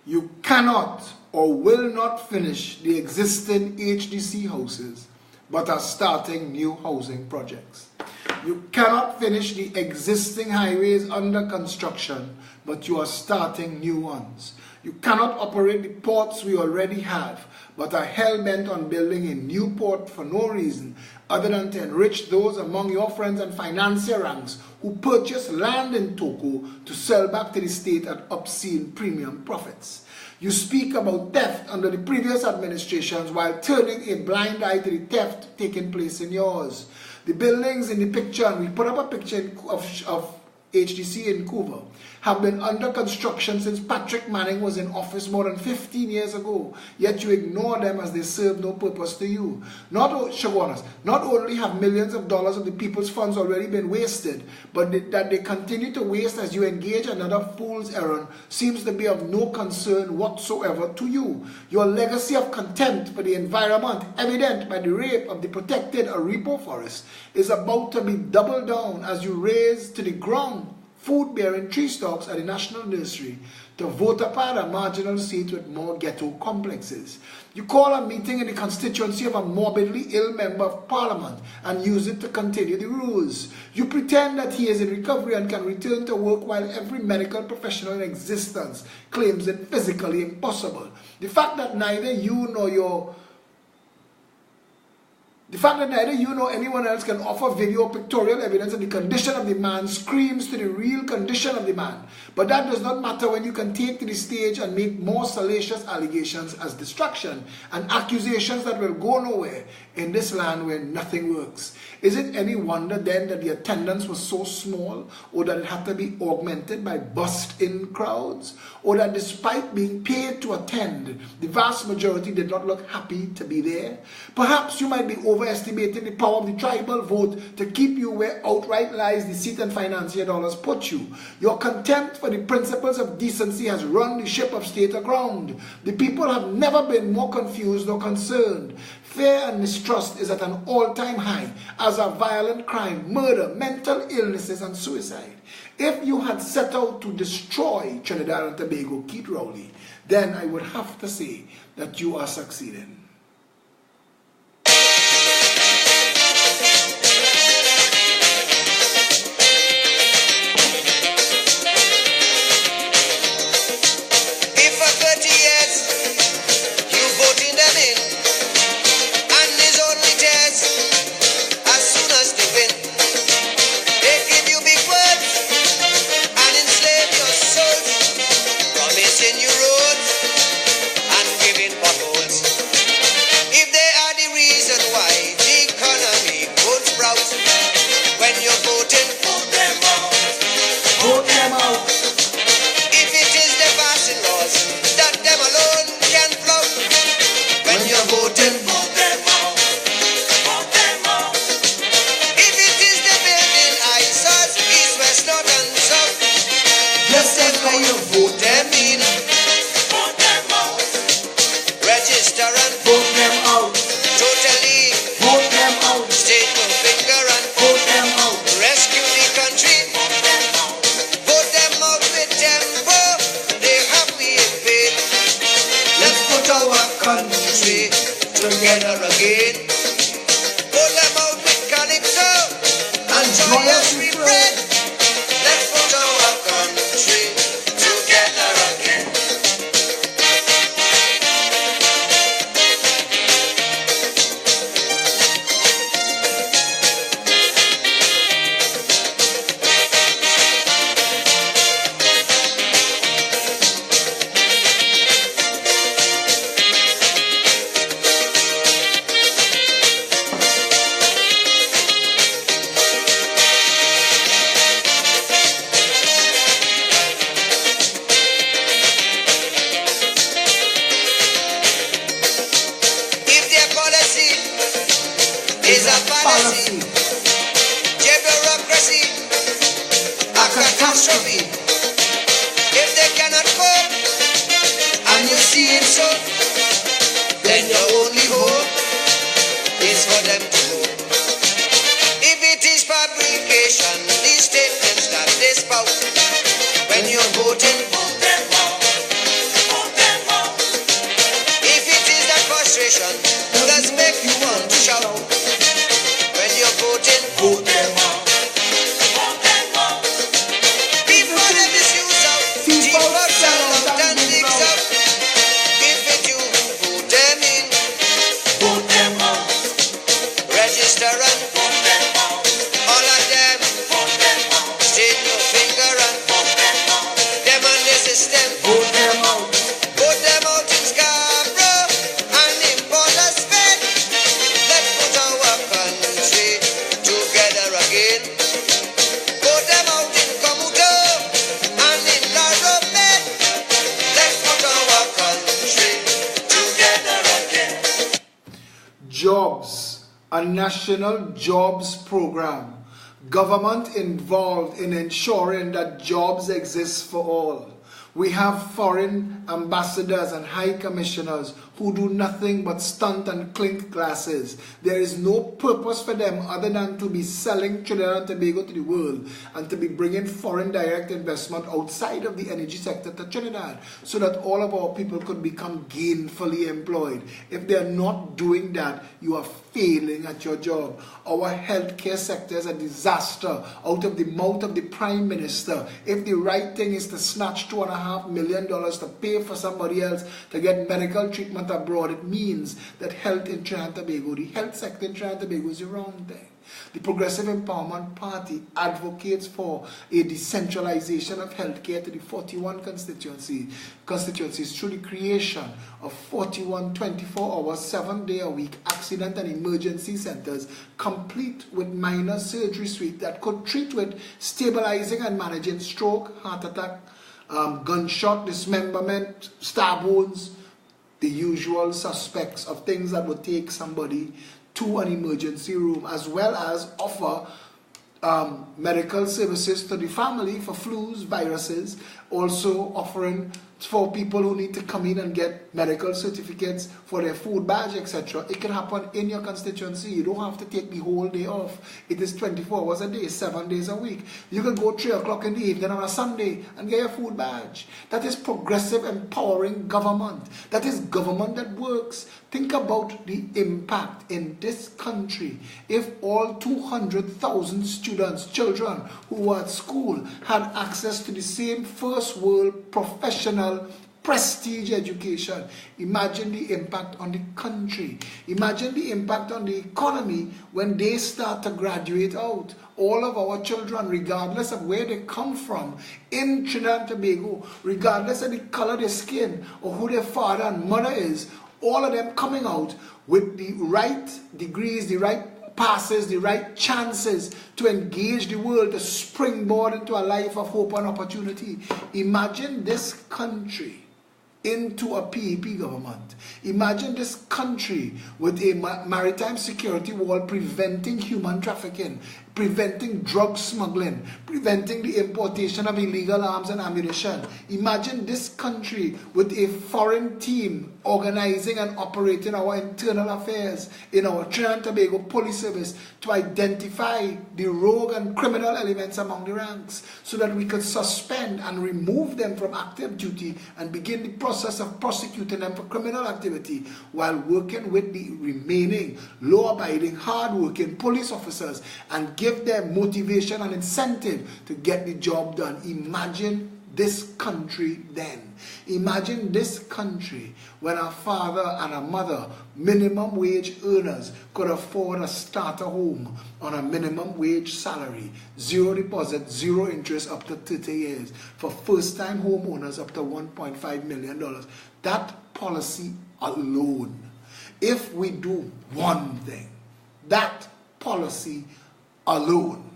You cannot or will not finish the existing HDC houses, but are starting new housing projects. You cannot finish the existing highways under construction, but you are starting new ones. You cannot operate the ports we already have, but are hell-bent on building a new port for no reason other than to enrich those among your friends and financier ranks who purchase land in Toko to sell back to the state at obscene premium profits. You speak about theft under the previous administrations while turning a blind eye to the theft taking place in yours. The buildings in the picture, and we put up a picture of HDC in Couva, have been under construction since Patrick Manning was in office more than 15 years ago, yet you ignore them as they serve no purpose to you. Not only have millions of dollars of the people's funds already been wasted, but that they continue to waste as you engage another fool's errand seems to be of no concern whatsoever to you. Your legacy of contempt for the environment, evident by the rape of the protected Aripo forest, is about to be doubled down as you raze to the ground food-bearing tree stalks at the National Nursery to vote upon a marginal seat with more ghetto complexes. You call a meeting in the constituency of a morbidly ill member of parliament and use it to continue the rules. You pretend that he is in recovery and can return to work while every medical professional in existence claims it physically impossible. The fact that neither you nor anyone else can offer video or pictorial evidence of the condition of the man screams to the real condition of the man. But that does not matter when you can take to the stage and make more salacious allegations as distraction and accusations that will go nowhere in this land where nothing works. Is it any wonder then that the attendance was so small, or that it had to be augmented by bussed-in crowds, or that despite being paid to attend, the vast majority did not look happy to be there? Perhaps you might be overestimating the power of the tribal vote to keep you where outright lies deceit and financier dollars put you. Your contempt for the principles of decency has run the ship of state aground. The people have never been more confused or concerned. Fear and mistrust is at an all-time high, as are violent crime, murder, mental illnesses, and suicide. If you had set out to destroy Trinidad and Tobago, Keith Rowley, then I would have to say that you are succeeding. is a fallacy. Bureaucracy, a catastrophe. If they cannot cope, and you see it so, then your only hope is for them to go. If it is fabrication, these statements that they spout, when you're voting, vote them out, vote them out. If it is that frustration that's make you want to shout, when you're voting, vote them out, vote them out. Before they misuse out, deep bugs out and digs out. If it you vote them in, vote them out. Register and vote them out. All of them, vote them out. Stick your finger and vote them out. Them on the system, vote them out. Vote them out in Scarborough and in Port of Spain. Let's put our country together again. Vote them out in Comuto and in Laromet. Let's put our country together again. Jobs, a national jobs program. Government involved in ensuring that jobs exist for all. We have foreign ambassadors and high commissioners who do nothing but stunt and clink glasses. There is no purpose for them other than to be selling Trinidad and Tobago to the world and to be bringing foreign direct investment outside of the energy sector to Trinidad so that all of our people could become gainfully employed. If they are not doing that, you are failing at your job. Our healthcare sector is a disaster out of the mouth of the Prime Minister. If the right thing is to snatch $2.5 million to pay for somebody else to get medical treatment abroad, it means that health in Trinidad and Tobago, the health sector in Trinidad and Tobago is the wrong thing. The Progressive Empowerment Party advocates for a decentralization of healthcare to the 41 constituencies through the creation of 41 24-hour, 7-day-a-week accident and emergency centers, complete with minor surgery suite that could treat with stabilizing and managing stroke, heart attack, gunshot dismemberment, stab wounds, the usual suspects of things that would take somebody to an emergency room, as well as offer medical services to the family for flus, viruses, also offering for people who need to come in and get medical certificates for their food badge, etc. It can happen in your constituency. You don't have to take the whole day off. It is 24 hours a day, 7 days a week. You can go 3 o'clock in the evening on a Sunday and get your food badge. That is progressive, empowering government. That is government that works. Think about the impact in this country if all 200,000 students, children who were at school had access to the same first world professional prestige education. Imagine the impact on the country. Imagine the impact on the economy when they start to graduate out. All of our children, regardless of where they come from in Trinidad and Tobago, regardless of the color of their skin or who their father and mother is, all of them coming out with the right degrees, the right passes, the right chances to engage the world, to springboard into a life of hope and opportunity. Imagine this country into a PEP government. Imagine this country with a maritime security wall preventing human trafficking, preventing drug smuggling, preventing the importation of illegal arms and ammunition. Imagine this country with a foreign team organizing and operating our internal affairs in our Trinidad and Tobago Police Service to identify the rogue and criminal elements among the ranks so that we could suspend and remove them from active duty and begin the process of prosecuting them for criminal activity while working with the remaining law-abiding, hard-working police officers and give them motivation and incentive to get the job done. Imagine this country then. Imagine this country when a father and a mother, minimum wage earners, could afford a starter home on a minimum wage salary, 0 deposit, 0 interest up to 30 years, for first-time homeowners up to $1.5 million. That policy alone, if we do one thing, that policy alone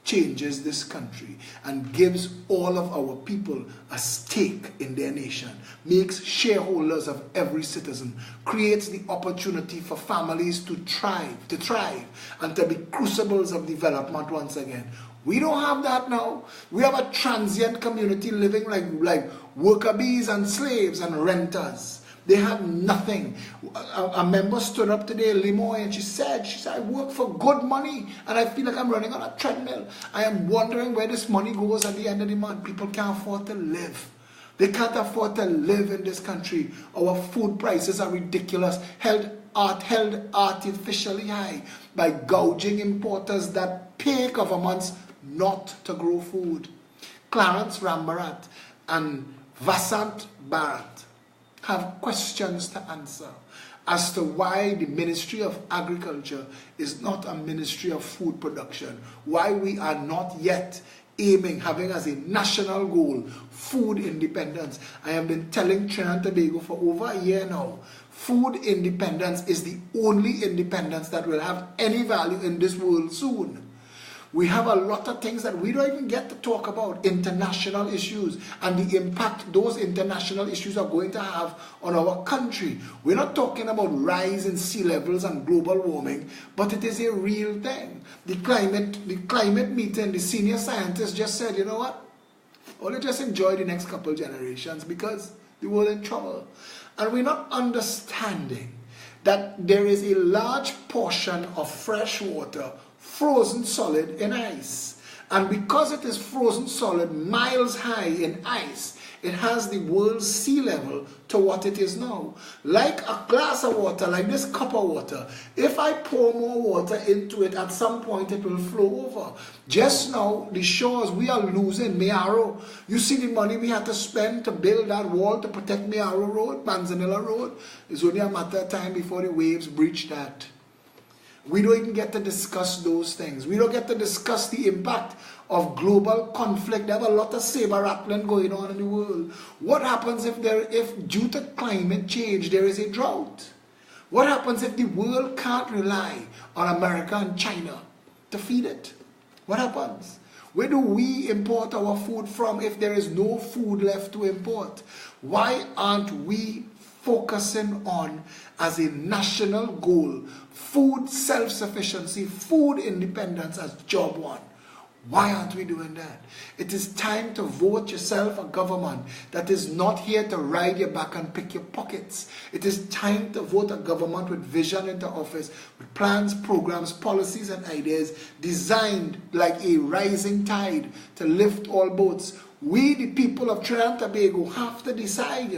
changes this country and gives all of our people a stake in their nation, makes shareholders of every citizen, creates the opportunity for families to thrive, and to be crucibles of development once again. We don't have that now. We have a transient community living like worker bees and slaves and renters. They have nothing. A member stood up today, Limoy, and she said, I work for good money and I feel like I'm running on a treadmill. I am wondering where this money goes at the end of the month. People can't afford to live. They can't afford to live in this country. Our food prices are ridiculous, held artificially high by gouging importers that pay governments not to grow food. Clarence Rambarat and Vasant Bharat have questions to answer as to why the Ministry of Agriculture is not a Ministry of Food Production, why we are not yet having as a national goal food independence. I have been telling Trinidad and Tobago for over a year now, food independence is the only independence that will have any value in this world soon. We have a lot of things that we don't even get to talk about, international issues, and the impact those international issues are going to have on our country. We're not talking about rise in sea levels and global warming, but it is a real thing. The climate meeting, the senior scientists just said, you know what? Only just enjoy the next couple generations because the world is in trouble. And we're not understanding that there is a large portion of fresh water frozen solid in ice, and because it is frozen solid miles high in ice, it has the world's sea level to what it is now. Like a glass of water, like this cup of water, if I pour more water into it, at some point it will flow over. Just now, the shores, we are losing Mearo. You see the money we had to spend to build that wall to protect Mearo Road, Manzanilla Road. It's only a matter of time before the waves breach that. We don't even get to discuss those things. We don't get to discuss the impact of global conflict. There have a lot of saber rattling going on in the world. What happens if due to climate change there is a drought? What happens if the world can't rely on America and China to feed it? What happens? Where do we import our food from if there is no food left to import? Why aren't we focusing on, as a national goal, food self-sufficiency, food independence as job one? Why aren't we doing that? It is time to vote yourself a government that is not here to ride your back and pick your pockets. It is time to vote a government with vision into office, with plans, programs, policies, and ideas designed like a rising tide to lift all boats. We, the people of Trinidad and Tobago, have to decide,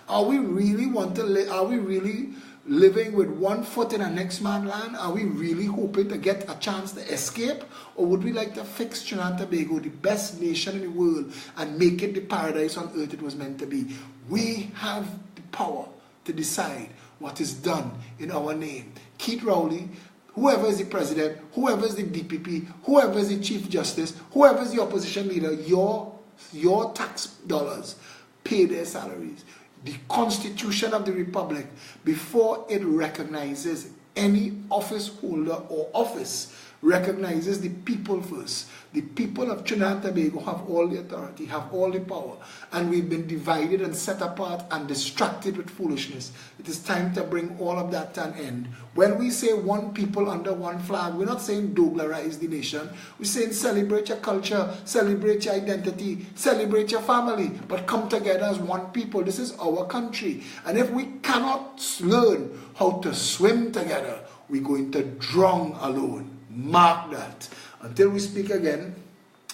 are we really living with one foot in a next man's land? Are we really hoping to get a chance to escape? Or would we like to fix Trinidad and Tobago, the best nation in the world, and make it the paradise on earth it was meant to be? We have the power to decide what is done in our name. Keith Rowley, whoever is the president, whoever is the DPP, whoever is the Chief Justice, whoever is the opposition leader, your tax dollars pay their salaries. The Constitution of the Republic, before it recognizes any office holder or office, recognizes the people first. The people of Trinidad and Tobago have all the authority, have all the power, and we've been divided and set apart and distracted with foolishness. It is time to bring all of that to an end. When we say one people under one flag, we're not saying Doglarize the nation. We're saying celebrate your culture, celebrate your identity, celebrate your family, but come together as one people. This is our country. And if we cannot learn how to swim together, we're going to drown alone. Mark that. Until we speak again,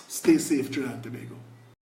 stay safe, Trinidad and Tobago.